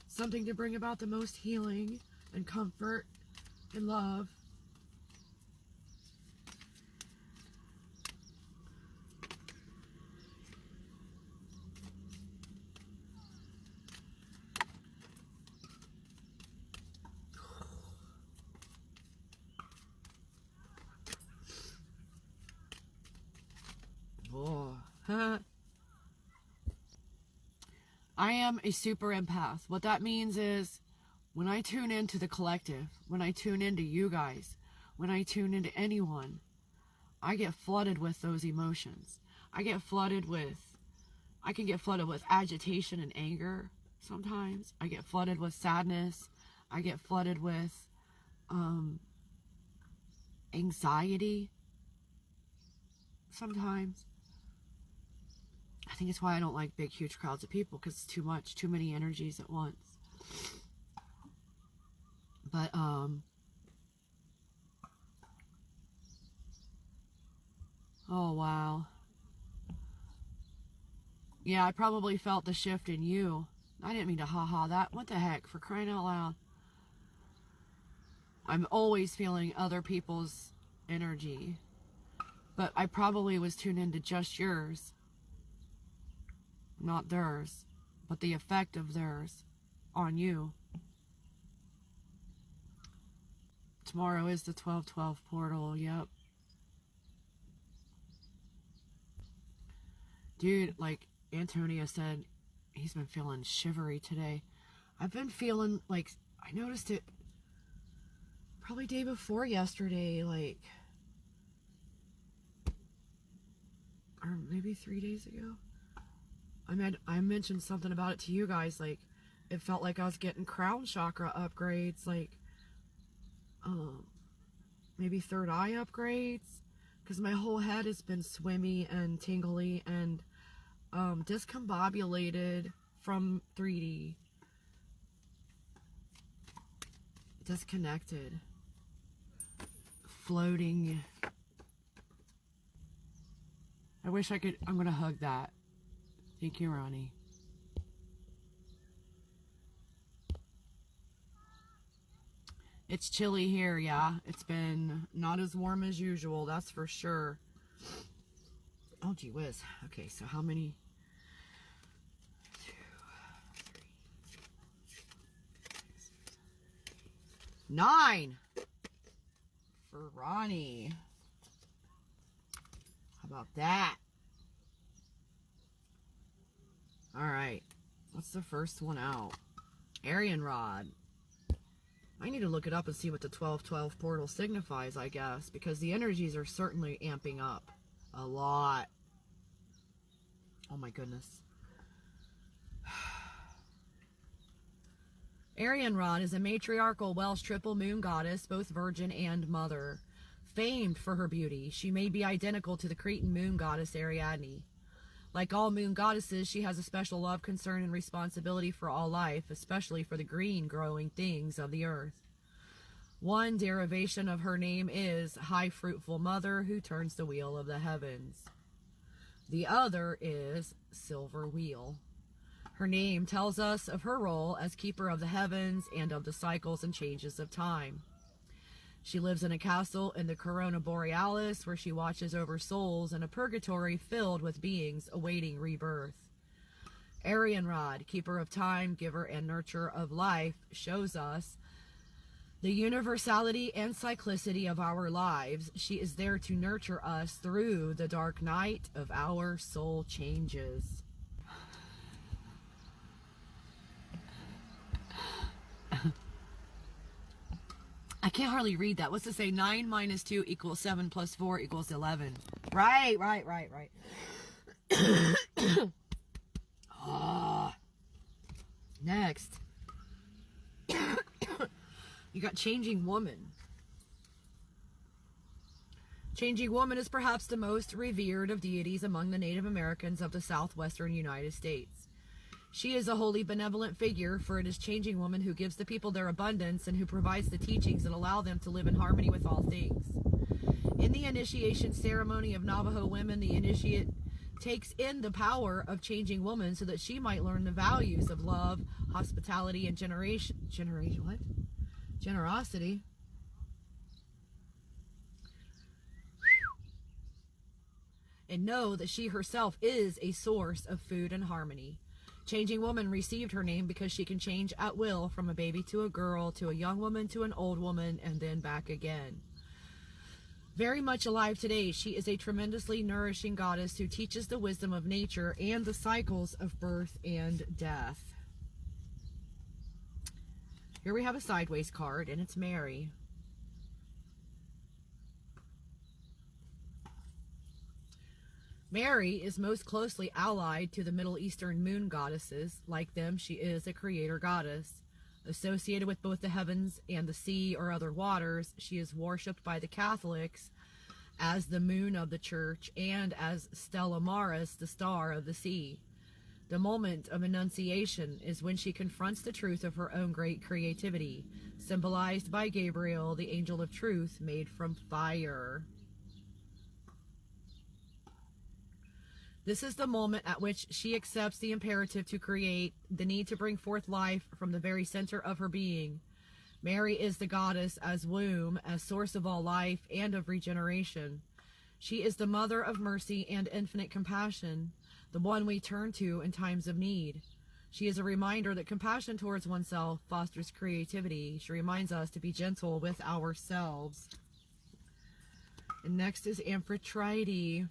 Something to bring about the most healing and comfort and love. Oh, I am a super empath. What that means is when I tune into the collective, when I tune into you guys, when I tune into anyone, I get flooded with those emotions. I can get flooded with agitation and anger sometimes. I get flooded with sadness. I get flooded with anxiety sometimes. I think it's why I don't like big, huge crowds of people, because it's too much, too many energies at once. But, oh, wow. Yeah, I probably felt the shift in you. I didn't mean to ha-ha that. What the heck, for crying out loud. I'm always feeling other people's energy. But I probably was tuned into just yours. Not theirs, but the effect of theirs on you. Tomorrow is the 12/12 portal, yep. Dude, like Antonia said, he's been feeling shivery today. I've been feeling like, I noticed it probably day before yesterday, like, or maybe 3 days ago. I mentioned something about it to you guys, like, it felt like I was getting crown chakra upgrades, like, maybe third eye upgrades, because my whole head has been swimmy and tingly and discombobulated from 3D. Disconnected. Floating. I wish I could, I'm going to hug that. Thank you, Ronnie. It's chilly here, yeah. It's been not as warm as usual, that's for sure. Oh, gee whiz. Okay, so how many? 2, 3, 6, 9 for Ronnie. How about that? All right, what's the first one out? Aryan Rod. I need to look it up and see what the 12/12 portal signifies, I guess, because the energies are certainly amping up a lot. Oh my goodness. Aryan Rod is a matriarchal Welsh triple moon goddess, both virgin and mother. Famed for her beauty, she may be identical to the Cretan moon goddess Ariadne. Like all moon goddesses, she has a special love, concern, and responsibility for all life, especially for the green growing things of the earth. One derivation of her name is High Fruitful Mother who turns the wheel of the heavens. The other is Silver Wheel. Her name tells us of her role as keeper of the heavens and of the cycles and changes of time. She lives in a castle in the Corona Borealis where she watches over souls in a purgatory filled with beings awaiting rebirth. Aryan Rod, keeper of time, giver and nurturer of life, shows us the universality and cyclicity of our lives. She is there to nurture us through the dark night of our soul changes. I can't hardly read that. What's it say? 9 minus 2 equals 7 plus 4 equals 11. Right. Oh. Next. You got Changing Woman. Changing Woman is perhaps the most revered of deities among the Native Americans of the southwestern United States. She is a wholly benevolent figure, for it is Changing Woman who gives the people their abundance and who provides the teachings that allow them to live in harmony with all things. In the initiation ceremony of Navajo women, the initiate takes in the power of Changing Woman so that she might learn the values of love, hospitality, and generosity. And know that she herself is a source of food and harmony. Changing Woman received her name because she can change at will from a baby to a girl, to a young woman, to an old woman, and then back again. Very much alive today, she is a tremendously nourishing goddess who teaches the wisdom of nature and the cycles of birth and death. Here we have a sideways card, and it's Mary. Mary is most closely allied to the Middle Eastern moon goddesses. Like them, she is a creator goddess. Associated with both the heavens and the sea or other waters, she is worshipped by the Catholics as the moon of the church and as Stella Maris, the star of the sea. The moment of Annunciation is when she confronts the truth of her own great creativity, symbolized by Gabriel, the angel of truth, made from fire. This is the moment at which she accepts the imperative to create, the need to bring forth life from the very center of her being. Mary is the goddess as womb, as source of all life and of regeneration. She is the mother of mercy and infinite compassion, the one we turn to in times of need. She is a reminder that compassion towards oneself fosters creativity. She reminds us to be gentle with ourselves. And next is Amphitrite,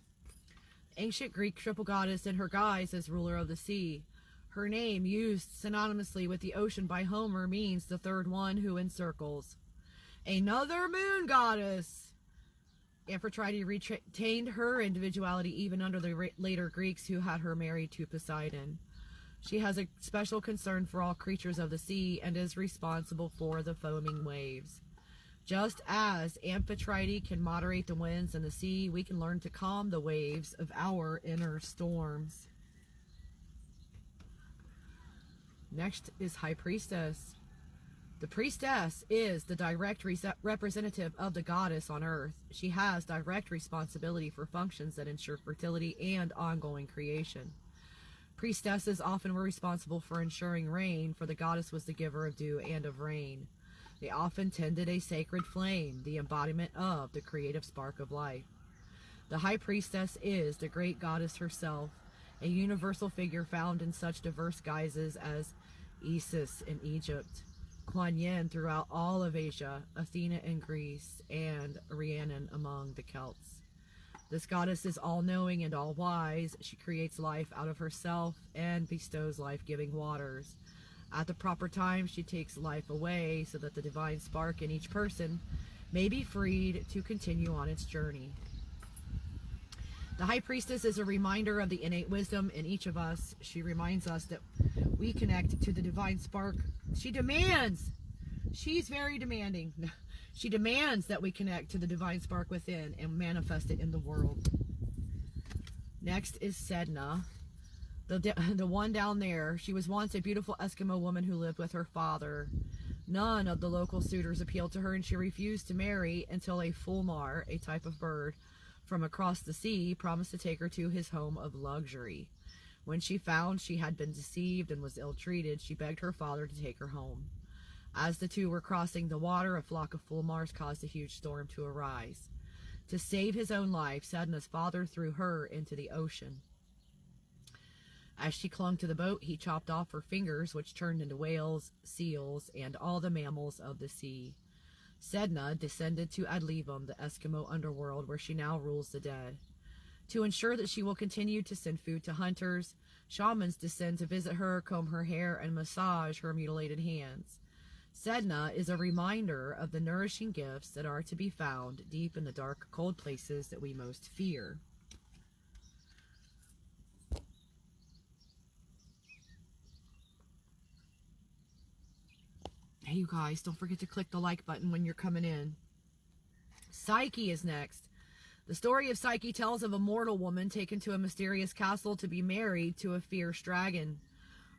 ancient Greek triple goddess in her guise as ruler of the sea. Her name, used synonymously with the ocean by Homer, means the third one who encircles. Another moon goddess. Amphitrite retained her individuality even under the later Greeks, who had her married to Poseidon. She has a special concern for all creatures of the sea and is responsible for the foaming waves. Just as Amphitrite can moderate the winds in the sea, we can learn to calm the waves of our inner storms. Next is High Priestess. The priestess is the direct representative of the goddess on earth. She has direct responsibility for functions that ensure fertility and ongoing creation. Priestesses often were responsible for ensuring rain, for the goddess was the giver of dew and of rain. They often tended a sacred flame, the embodiment of the creative spark of life. The High Priestess is the great goddess herself, a universal figure found in such diverse guises as Isis in Egypt, Kuan Yin throughout all of Asia, Athena in Greece, and Rhiannon among the Celts. This goddess is all-knowing and all-wise. She creates life out of herself and bestows life-giving waters. At the proper time, she takes life away so that the divine spark in each person may be freed to continue on its journey. The High Priestess is a reminder of the innate wisdom in each of us. She reminds us that we connect to the divine spark. She's very demanding. She demands that we connect to the divine spark within and manifest it in the world. Next is Sedna, the one down there. She was once a beautiful Eskimo woman who lived with her father. None of the local suitors appealed to her, and she refused to marry until a fulmar, a type of bird from across the sea, promised to take her to his home of luxury. When she found she had been deceived and was ill-treated, she begged her father to take her home. As the two were crossing the water, a flock of fulmars caused a huge storm to arise. To save his own life, Sedna's father threw her into the ocean. As she clung to the boat, he chopped off her fingers, which turned into whales, seals, and all the mammals of the sea. Sedna descended to Adlivum, the Eskimo underworld, where she now rules the dead. To ensure that she will continue to send food to hunters, shamans descend to visit her, comb her hair, and massage her mutilated hands. Sedna is a reminder of the nourishing gifts that are to be found deep in the dark, cold places that we most fear. Hey, you guys, don't forget to click the like button when you're coming in. Psyche is next. The story of Psyche tells of a mortal woman taken to a mysterious castle to be married to a fierce dragon.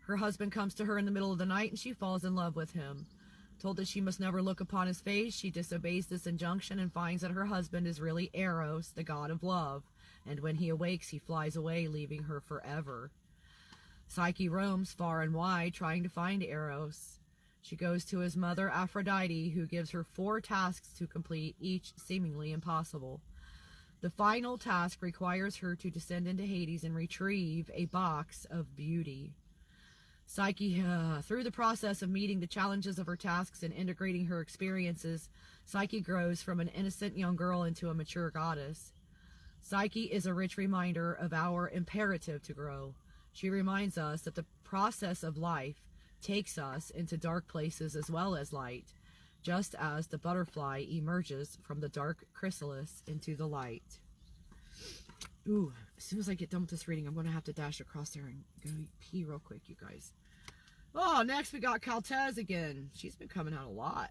Her husband comes to her in the middle of the night and she falls in love with him. Told that she must never look upon his face, she disobeys this injunction and finds that her husband is really Eros, the god of love, and when he awakes, he flies away, leaving her forever. Psyche roams far and wide, trying to find Eros. She goes to his mother, Aphrodite, who gives her 4 tasks to complete, each seemingly impossible. The final task requires her to descend into Hades and retrieve a box of beauty. Psyche, through the process of meeting the challenges of her tasks and integrating her experiences, Psyche grows from an innocent young girl into a mature goddess. Psyche is a rich reminder of our imperative to grow. She reminds us that the process of life takes us into dark places as well as light, just as the butterfly emerges from the dark chrysalis into the light. Ooh, as soon as I get done with this reading, I'm going to have to dash across there and go pee real quick, you guys. Oh, next we got Caltez again. She's been coming out a lot.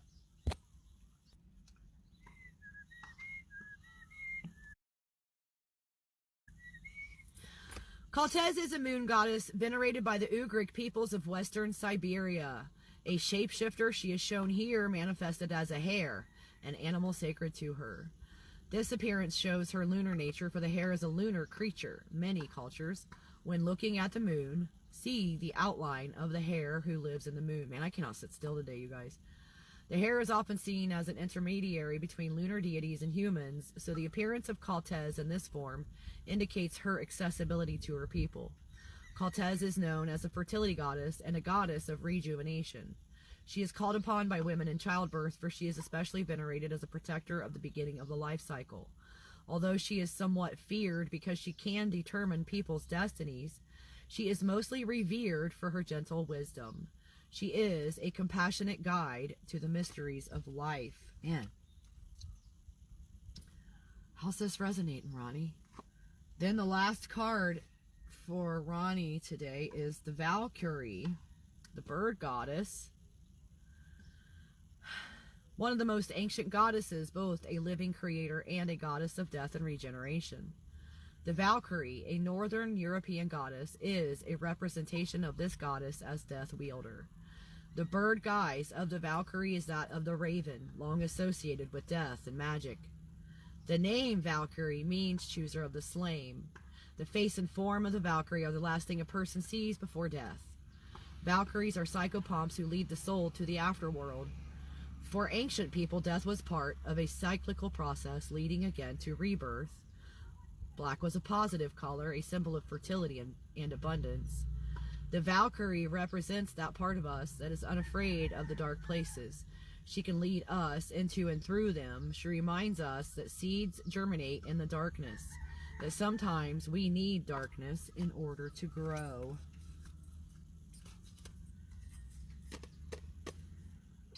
Caltez is a moon goddess venerated by the Ugric peoples of western Siberia. A shapeshifter, she is shown here manifested as a hare, an animal sacred to her. This appearance shows her lunar nature, for the hare is a lunar creature. Many cultures, when looking at the moon, see the outline of the hare who lives in the moon. Man, I cannot sit still today, you guys. The hare is often seen as an intermediary between lunar deities and humans, so the appearance of Caltez in this form indicates her accessibility to her people. Caltez is known as a fertility goddess and a goddess of rejuvenation. She is called upon by women in childbirth, for she is especially venerated as a protector of the beginning of the life cycle. Although she is somewhat feared because she can determine people's destinies, she is mostly revered for her gentle wisdom. She is a compassionate guide to the mysteries of life. Man, how's this resonating, Ronnie? Then the last card for Ronnie today is the Valkyrie, the bird goddess. One of the most ancient goddesses, both a living creator and a goddess of death and regeneration. The Valkyrie, a northern European goddess, is a representation of this goddess as death wielder. The bird guise of the Valkyrie is that of the raven, long associated with death and magic. The name Valkyrie means chooser of the slain. The face and form of the Valkyrie are the last thing a person sees before death. Valkyries are psychopomps who lead the soul to the afterworld. For ancient people, death was part of a cyclical process leading again to rebirth. Black was a positive color, a symbol of fertility and abundance. The Valkyrie represents that part of us that is unafraid of the dark places. She can lead us into and through them. She reminds us that seeds germinate in the darkness, that sometimes we need darkness in order to grow.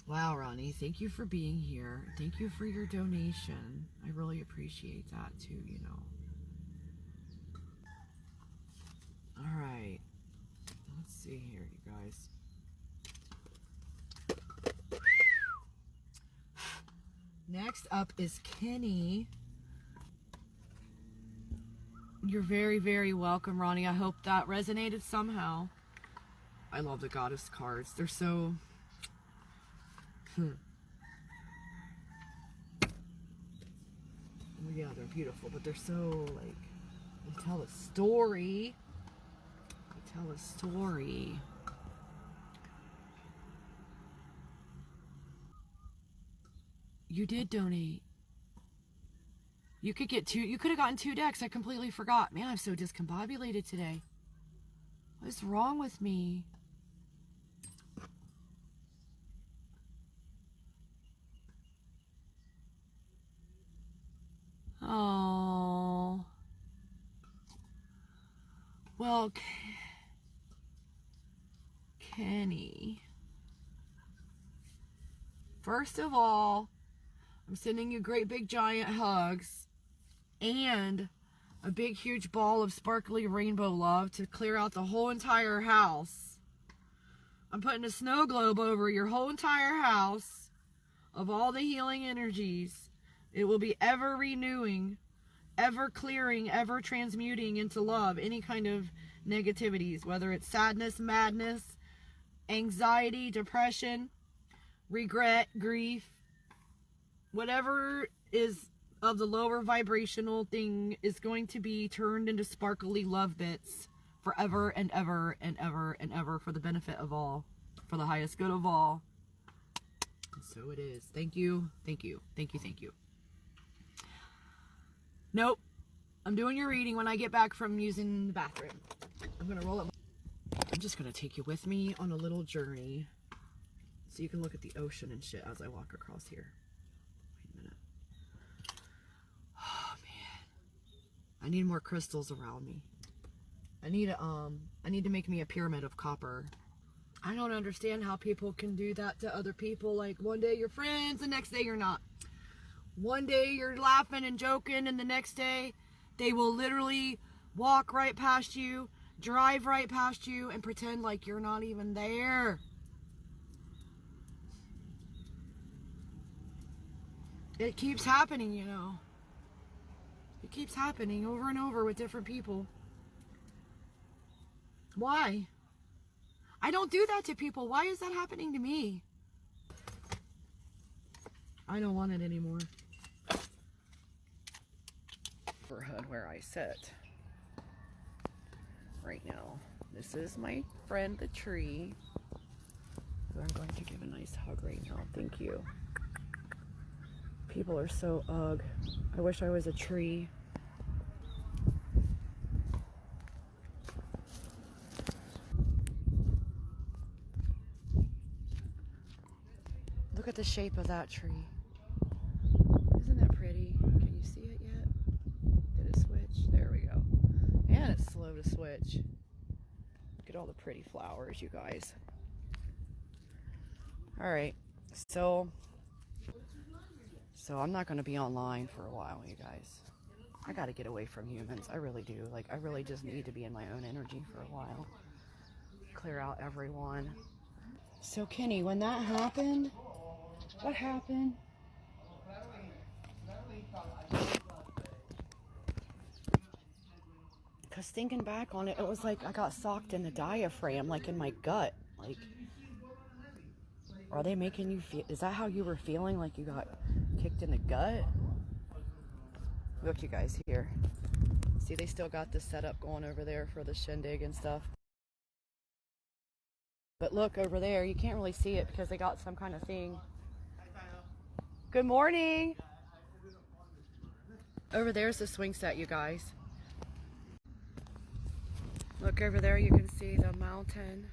Wow, Ronnie, thank you for being here. Thank you for your donation. I really appreciate that too, you know. All right. Let's see here, you guys. Next up is Kenny. You're very, very welcome, Ronnie. I hope that resonated somehow. I love the goddess cards. They're so... Oh yeah, they're beautiful, but they're so, like, they tell a story. They tell a story. You did donate. You could get two. You could have gotten 2 decks. I completely forgot. Man, I'm so discombobulated today. What is wrong with me? Oh. Well, Kenny. First of all, I'm sending you great big giant hugs and a big huge ball of sparkly rainbow love to clear out the whole entire house. I'm putting a snow globe over your whole entire house of all the healing energies. It will be ever renewing, ever clearing, ever transmuting into love any kind of negativities, whether it's sadness, madness, anxiety, depression, regret, grief, whatever is of the lower vibrational thing is going to be turned into sparkly love bits forever and ever and ever and ever, for the benefit of all, for the highest good of all. And so it is. Thank you, thank you, thank you, thank you. Nope, I'm doing your reading when I get back from using the bathroom. I'm gonna roll up. I'm just gonna take you with me on a little journey so you can look at the ocean and shit as I walk across here. Wait a minute. Oh man, I need more crystals around me. I need to make me a pyramid of copper. I don't understand how people can do that to other people. Like, one day you're friends, the next day you're not. One day you're laughing and joking, and the next day they will literally walk right past you, drive right past you, and pretend like you're not even there. It keeps happening, you know. It keeps happening over and over with different people. Why? I don't do that to people. Why is that happening to me? I don't want it anymore. Neighborhood where I sit right now. This is my friend, the tree, who I'm going to give a nice hug right now. Thank you. People are so ugh. I wish I was a tree. Look at the shape of that tree. Isn't that pretty? Can you see it yet? Did it switch? There we go. And it's slow to switch. Look at all the pretty flowers, you guys. Alright, so I'm not going to be online for a while, you guys. I got to get away from humans. I really do. Like, I really just need to be in my own energy for a while. Clear out everyone. So, Kenny, when that happened, what happened? Because thinking back on it, it was like I got socked in the diaphragm, like in my gut. Like, are they making you feel, is that how you were feeling? Like you got kicked in the gut? Look, you guys, here. See, they still got this setup going over there for the shindig and stuff. But look over there, you can't really see it because they got some kind of thing. Good morning. Over there's the swing set, you guys. Look over there, you can see the mountain.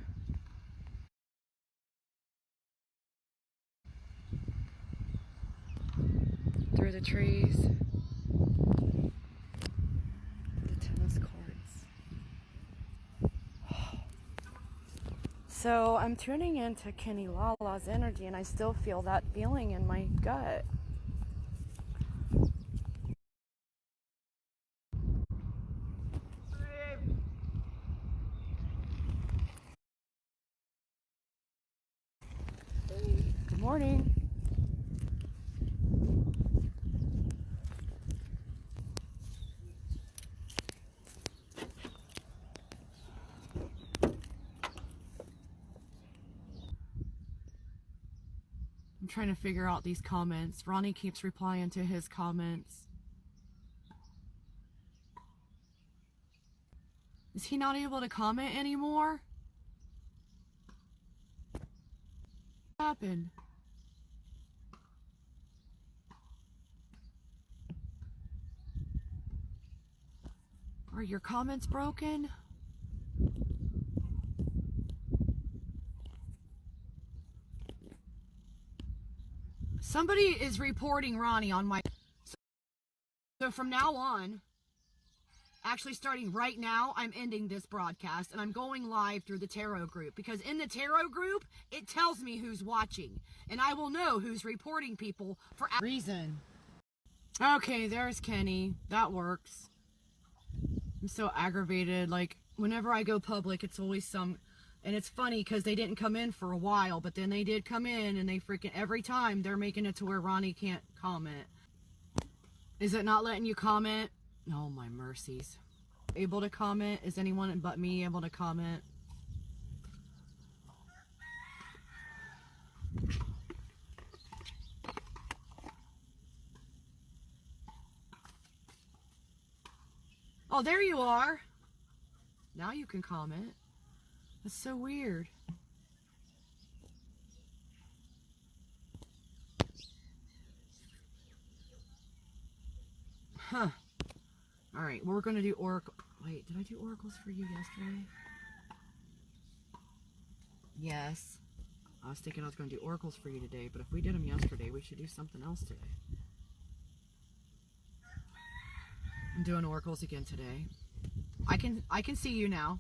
Through the trees. The tennis courts. So I'm tuning into Kenny Lala's energy, and I still feel that feeling in my gut. Good morning. I'm trying to figure out these comments. Ronnie keeps replying to his comments. Is he not able to comment anymore? What happened? Are your comments broken? Somebody is reporting Ronnie on my... So from now on, actually starting right now, I'm ending this broadcast and I'm going live through the tarot group, because in the tarot group, it tells me who's watching and I will know who's reporting people for a reason. Okay, there's Kenny. That works. I'm so aggravated. Like, whenever I go public, it's always some... And it's funny because they didn't come in for a while, but then they did come in, and they freaking, every time they're making it to where Ronnie can't comment. Is it not letting you comment? Oh, my mercies. Able to comment? Is anyone but me able to comment? Oh, there you are. Now you can comment. That's so weird. Huh. Alright, we're going to do oracle. Wait, did I do oracles for you yesterday? Yes. I was thinking I was going to do oracles for you today, but if we did them yesterday, we should do something else today. I'm doing oracles again today. I can see you now.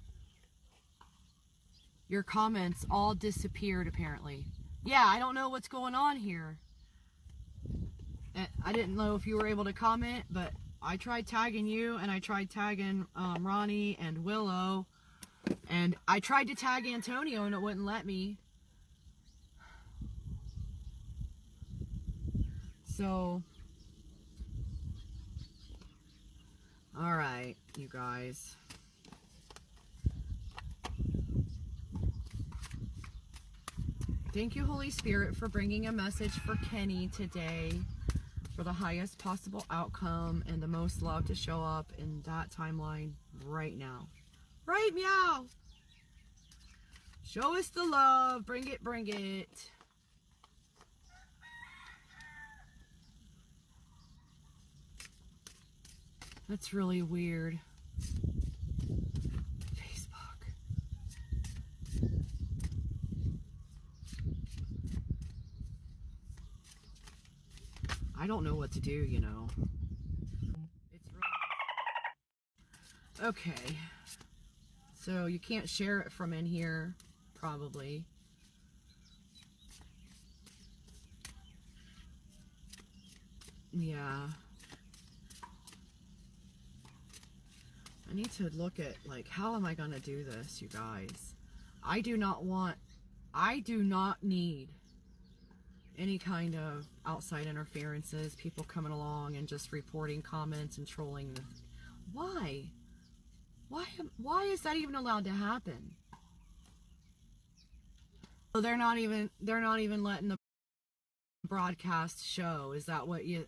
Your comments all disappeared apparently. Yeah, I don't know what's going on here. I didn't know if you were able to comment, but I tried tagging you, and I tried tagging Ronnie and Willow, and I tried to tag Antonio, and it wouldn't let me. So, alright, you guys. Thank you, Holy Spirit, for bringing a message for Kenny today, for the highest possible outcome and the most love to show up in that timeline right now. Right, meow! Show us the love. Bring it, bring it. That's really weird. Facebook. I don't know what to do, you know. It's really... Okay. So you can't share it from in here, probably. Yeah. I need to look at, like, how am I going to do this, you guys? I do not need any kind of outside interferences, people coming along and just reporting comments and trolling. Why? Why is that even allowed to happen? So they're not even letting the broadcast show. Is that what you...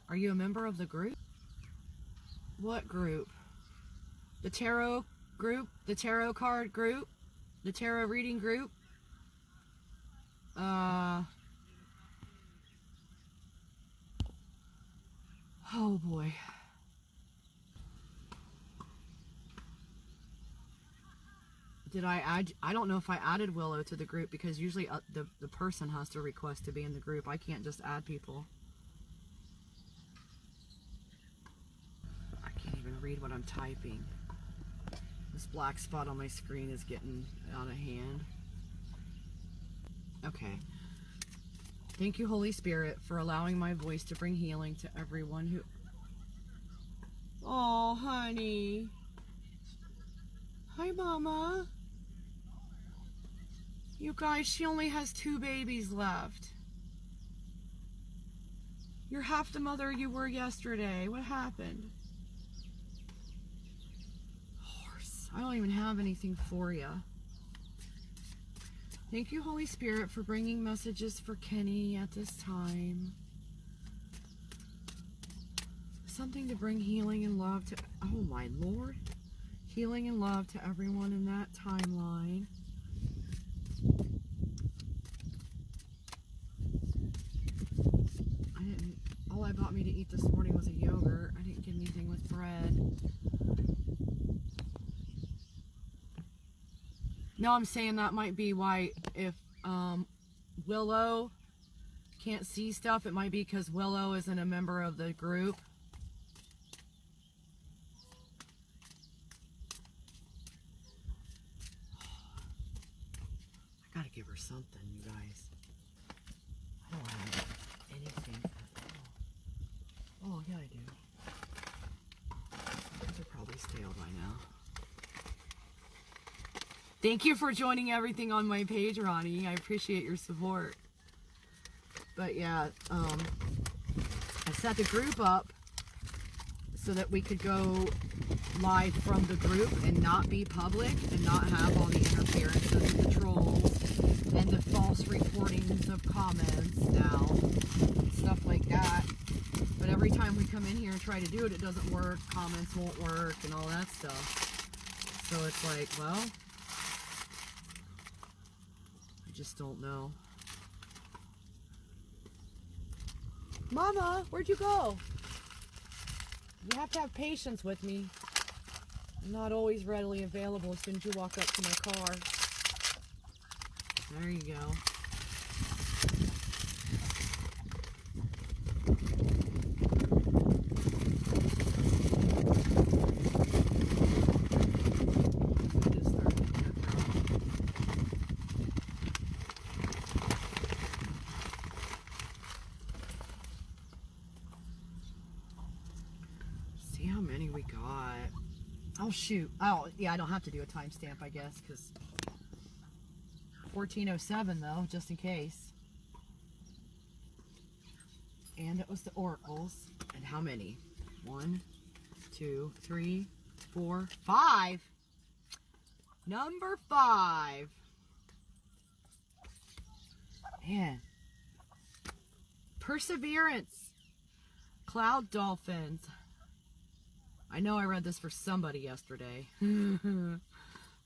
Are you a member of the group? What group? The tarot group? The tarot card group? The tarot reading group? Oh boy. Did I add? I don't know if I added Willow to the group, because usually the person has to request to be in the group. I can't just add people. I can't even read what I'm typing. This black spot on my screen is getting out of hand. Okay. Thank you, Holy Spirit, for allowing my voice to bring healing to everyone who... Oh, honey. Hi, Mama. You guys, she only has 2 babies left. You're half the mother you were yesterday. What happened? Horse. I don't even have anything for you. Thank you, Holy Spirit, for bringing messages for Kenny at this time. Something to bring healing and love to... Oh, my Lord. Healing and love to everyone in that timeline. All I bought me to eat this morning was a yogurt. I didn't get anything with bread. No, I'm saying that might be why, if Willow can't see stuff, it might be because Willow isn't a member of the group. I gotta give her something, you guys. I don't have anything at all. Oh, yeah, I do. These are probably stale by now. Thank you for joining everything on my page, Ronnie. I appreciate your support. But yeah, I set the group up so that we could go live from the group and not be public and not have all the interferences of the trolls and the false reportings of comments now, stuff like that. But every time we come in here and try to do it, it doesn't work, comments won't work, and all that stuff. So it's like, well, I just don't know. Mama, where'd you go? You have to have patience with me. I'm not always readily available as soon as you walk up to my car. There you go. See how many we got. Oh shoot. Oh yeah, I don't have to do a timestamp, I guess, because 1407 though, just in case. And it was the oracles. And how many? 1, 2, 3, 4, 5. Number 5. Man. Perseverance. Cloud dolphins. I know I read this for somebody yesterday.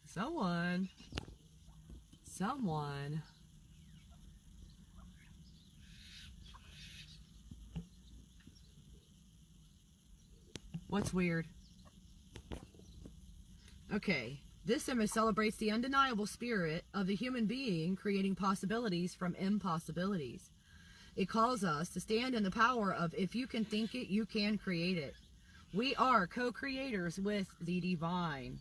Someone. What's weird? Okay. This image celebrates the undeniable spirit of the human being creating possibilities from impossibilities. It calls us to stand in the power of if you can think it, you can create it. We are co-creators with the divine.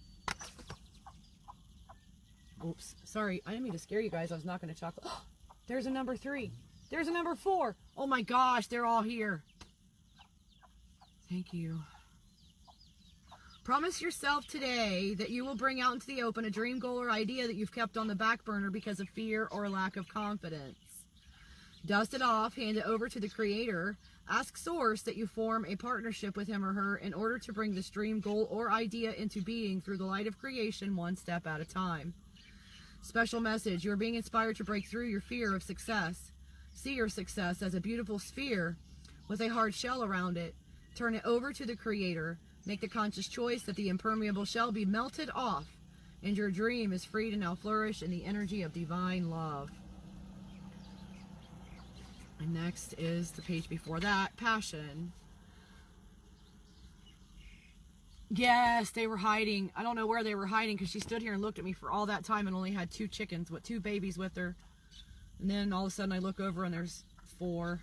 Oops, sorry, I didn't mean to scare you guys. I was knocking a chocolate. Oh, there's a number 3. There's a number 4. Oh my gosh, they're all here. Thank you. Promise yourself today that you will bring out into the open a dream, goal, or idea that you've kept on the back burner because of fear or lack of confidence. Dust it off, hand it over to the Creator. Ask Source that you form a partnership with him or her in order to bring this dream, goal, or idea into being through the light of creation, one step at a time. Special message. You are being inspired to break through your fear of success. See your success as a beautiful sphere with a hard shell around it. Turn it over to the Creator. Make the conscious choice that the impermeable shell be melted off, and your dream is free to now flourish in the energy of divine love. And next is the page before that, passion. Yes, they were hiding. I don't know where they were hiding because she stood here and looked at me for all that time and only had 2 chickens with 2 babies with her. And then all of a sudden I look over and there's 4.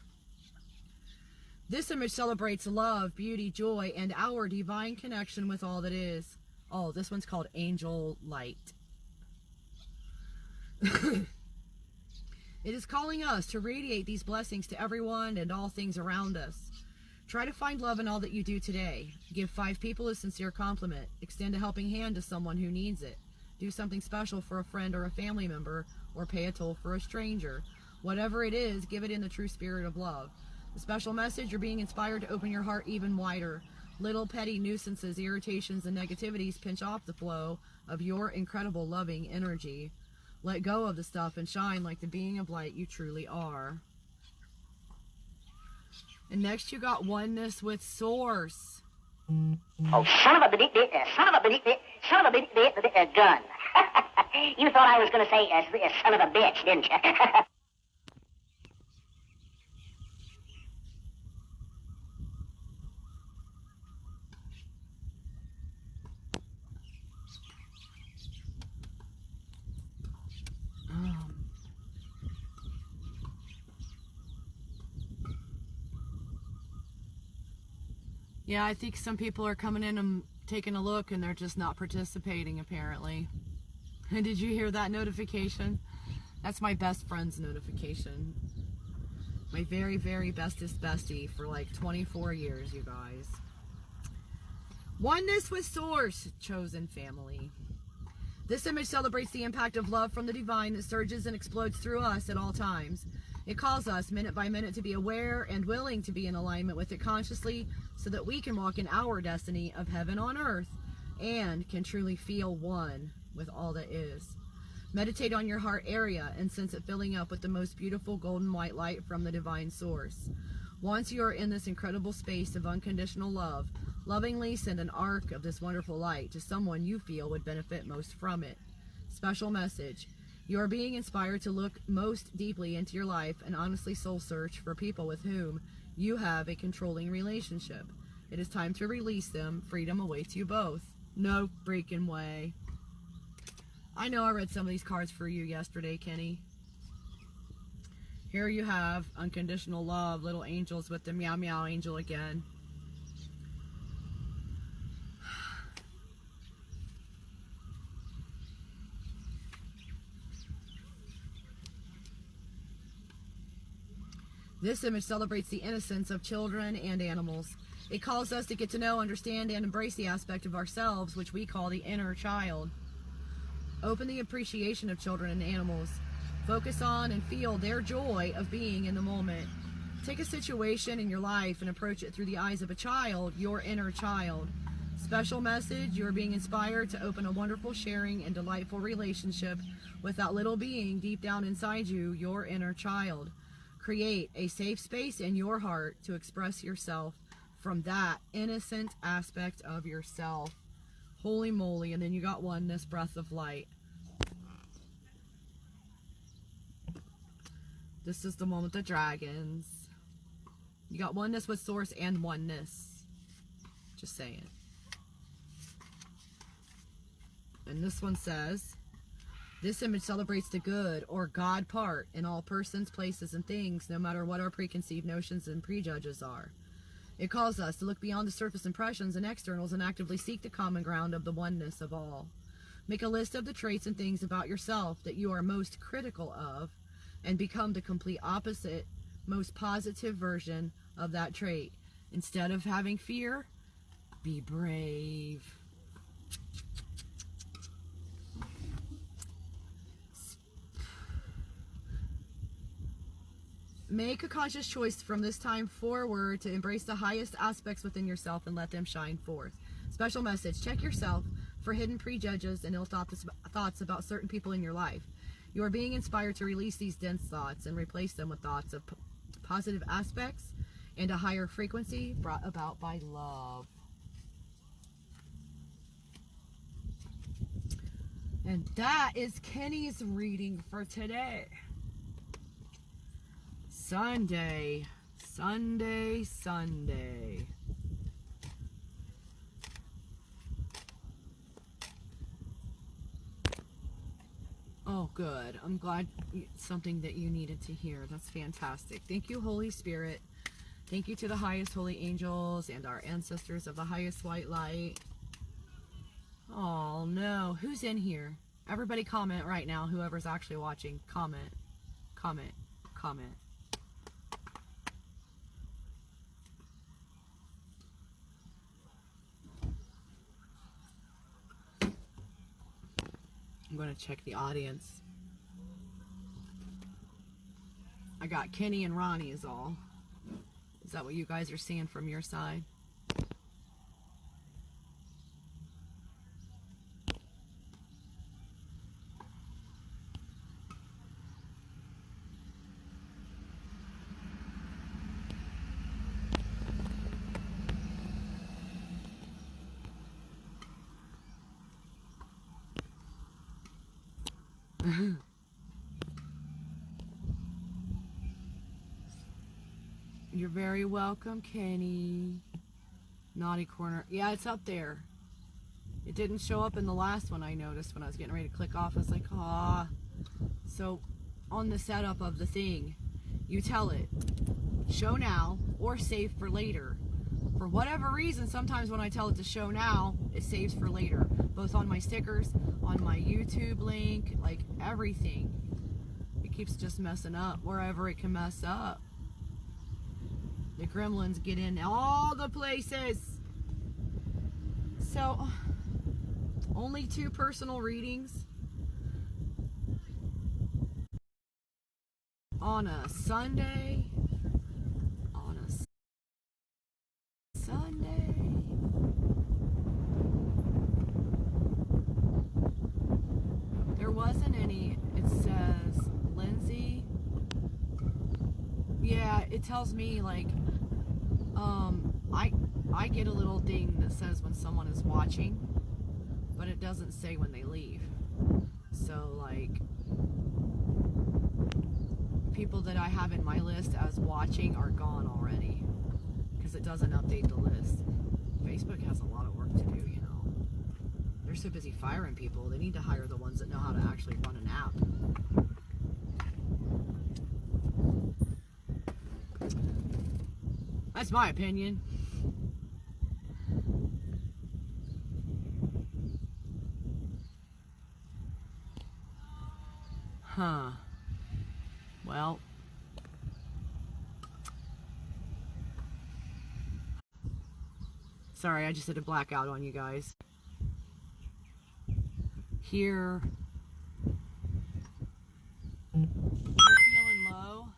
This image celebrates love, beauty, joy, and our divine connection with all that is. Oh, this one's called Angel Light. It is calling us to radiate these blessings to everyone and all things around us. Try to find love in all that you do today. Give 5 people a sincere compliment. Extend a helping hand to someone who needs it. Do something special for a friend or a family member, or pay a toll for a stranger. Whatever it is, give it in the true spirit of love. The special message, you're being inspired to open your heart even wider. Little petty nuisances, irritations, and negativities pinch off the flow of your incredible loving energy. Let go of the stuff and shine like the being of light you truly are. And next you got oneness with Source. Oh, son of a gun. You thought I was going to say son of a bitch, didn't you? Yeah, I think some people are coming in and taking a look and they're just not participating apparently. And did you hear that notification? That's my best friend's notification. My very, very bestest bestie for like 24 years, you guys. Oneness with Source, chosen family. This image celebrates the impact of love from the divine that surges and explodes through us at all times. It calls us minute by minute to be aware and willing to be in alignment with it consciously so that we can walk in our destiny of heaven on earth and can truly feel one with all that is. Meditate on your heart area and sense it filling up with the most beautiful golden white light from the divine source. Once you are in this incredible space of unconditional love, lovingly send an arc of this wonderful light to someone you feel would benefit most from it. Special message. You are being inspired to look most deeply into your life and honestly soul search for people with whom you have a controlling relationship. It is time to release them. Freedom awaits you both. No freaking way. I know I read some of these cards for you yesterday, Kenny. Here you have unconditional love, little angels with the meow meow angel again. This image celebrates the innocence of children and animals. It calls us to get to know, understand, and embrace the aspect of ourselves which we call the inner child. Open the appreciation of children and animals. Focus on and feel their joy of being in the moment. Take a situation in your life and approach it through the eyes of a child, your inner child. Special message, you are being inspired to open a wonderful, sharing, and delightful relationship with that little being deep down inside you, your inner child. Create a safe space in your heart to express yourself from that innocent aspect of yourself. Holy moly. And then you got oneness, breath of light. This is the one with the dragons. You got oneness with source and oneness. Just saying. And this one says, this image celebrates the good or God part in all persons, places, and things, no matter what our preconceived notions and prejudges are. It calls us to look beyond the surface impressions and externals and actively seek the common ground of the oneness of all. Make a list of the traits and things about yourself that you are most critical of and become the complete opposite, most positive version of that trait. Instead of having fear, be brave. Make a conscious choice from this time forward to embrace the highest aspects within yourself and let them shine forth. Special message. Check yourself for hidden prejudges and ill thoughts about certain people in your life. You are being inspired to release these dense thoughts and replace them with thoughts of positive aspects and a higher frequency brought about by love. And that is Kenny's reading for today. Sunday. Oh, good. I'm glad it's something that you needed to hear. That's fantastic. Thank you, Holy Spirit. Thank you to the highest holy angels and our ancestors of the highest white light. Oh, no. Who's in here? Everybody comment right now. Whoever's actually watching, comment. Comment. Comment. I'm going to check the audience. I got Kenny and Ronnie is all. Is that what you guys are seeing from your side? You're very welcome, Kenny. Naughty corner. Yeah, it's up there. It didn't show up in the last one I noticed when I was getting ready to click off. I was like, ah. So, on the setup of the thing, you tell it, show now or save for later. For whatever reason, sometimes when I tell it to show now, it saves for later. Both on my stickers, on my YouTube link, like everything. It keeps just messing up wherever it can mess up. The gremlins get in all the places. So, only 2 personal readings. on a Sunday. There wasn't any. It says Lindsay. Yeah, it tells me like I get a little ding that says when someone is watching, but it doesn't say when they leave. So like people that I have in my list as watching are gone already because it doesn't update the list. Facebook has a lot of work to do, you know. They're so busy firing people, they need to hire the ones that know how to actually run an app. That's my opinion. Huh. Well. Sorry, I just did a blackout on you guys. Here. You're feeling low?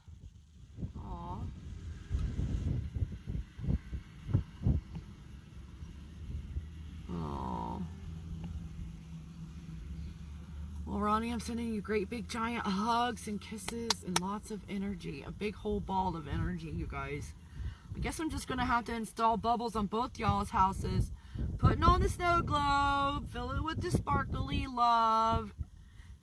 Aw. Aw. Well, Ronnie, I'm sending you great big giant hugs and kisses and lots of energy. A big whole ball of energy, you guys. I guess I'm just going to have to install bubbles on both y'all's houses. Putting on the snow globe. Fill it with the sparkly love.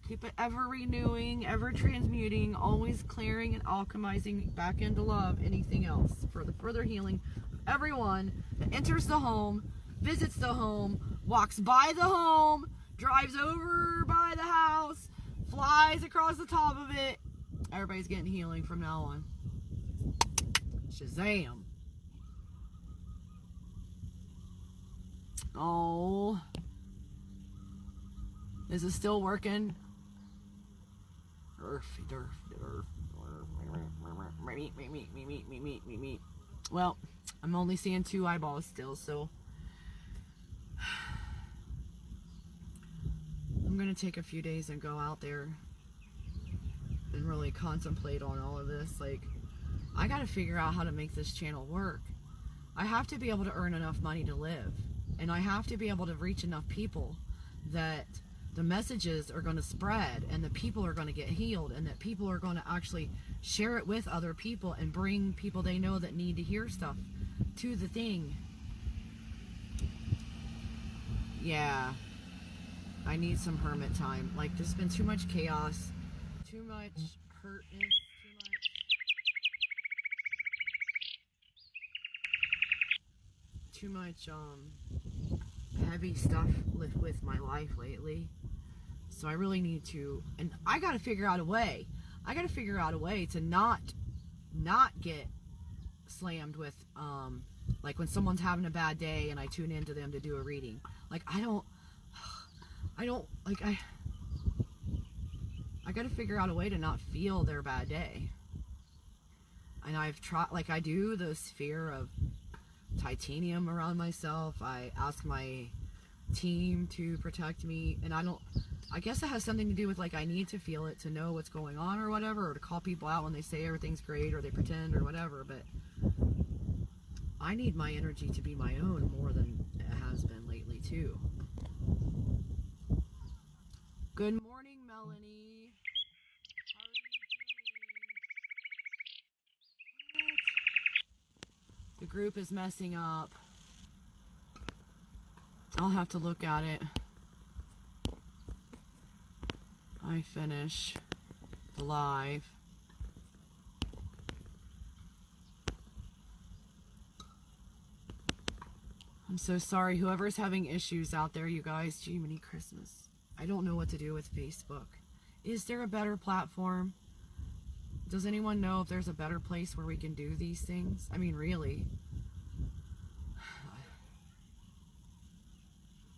Keep it ever renewing, ever transmuting, always clearing and alchemizing back into love. Anything else for the further healing of everyone that enters the home, visits the home, walks by the home, drives over by the house, flies across the top of it. Everybody's getting healing from now on. Shazam. Oh. Is it still working? Well, I'm only seeing 2 eyeballs still, so I'm gonna take a few days and go out there and really contemplate on all of this. Like, I gotta figure out how to make this channel work. I have to be able to earn enough money to live, and I have to be able to reach enough people that the messages are going to spread and the people are going to get healed, and that people are going to actually share it with other people and bring people they know that need to hear stuff to the thing. Yeah, I need some hermit time. Like, there's been too much chaos, too much hurtness, too much heavy stuff with my life lately. So I really need to, and I got to figure out a way. I got to figure out a way to not get slammed with, like when someone's having a bad day and I tune into them to do a reading. Like, I got to figure out a way to not feel their bad day. And I've tried, like, I do the sphere of titanium around myself. I ask my team to protect me, and I guess it has something to do with, like, I need to feel it to know what's going on or whatever, or to call people out when they say everything's great or they pretend or whatever. But I need my energy to be my own more than it has been lately too. Good morning, Melanie. How are you doing? The group is messing up. I'll have to look at it. I finish the live. I'm so sorry. Whoever's having issues out there, you guys, Jiminy Christmas. I don't know what to do with Facebook. Is there a better platform? Does anyone know if there's a better place where we can do these things? I mean, really.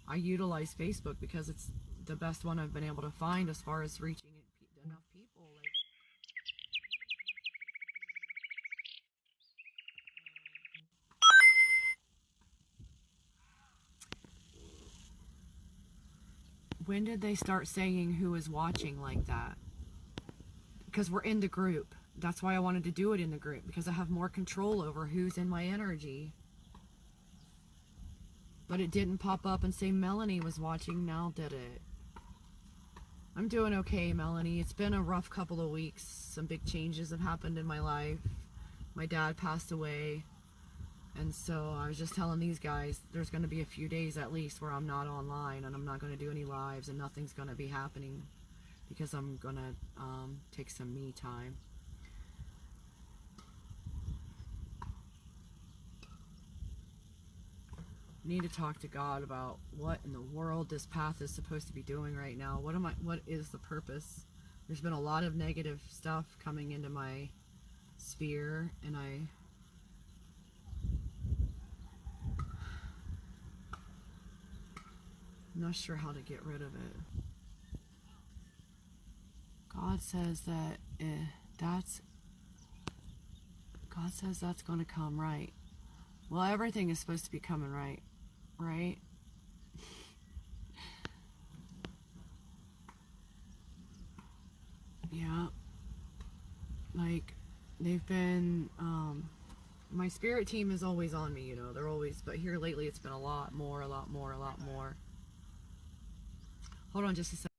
I utilize Facebook because it's the best one I've been able to find as far as reaching enough people. Like, when did they start saying who is watching like that? Because we're in the group. that's why I wanted to do it in the group, because I have more control over who's in my energy. But it didn't pop up and say Melanie was watching now, did it? I'm doing okay, Melanie. It's been a rough couple of weeks. Some big changes have happened in my life. My dad passed away. And so I was just telling these guys, there's going to be a few days at least where I'm not online and I'm not going to do any lives and nothing's going to be happening because I'm going to take some me time. Need to talk to God about what in the world this path is supposed to be doing right now. What is the purpose? There's been a lot of negative stuff coming into my sphere, and I'm not sure how to get rid of it. God says that God says that's going to come right. Well, everything is supposed to be coming right. Right? Yeah. Like, they've been, my spirit team is always on me, you know, they're always, but here lately it's been a lot more. Hold on just a second.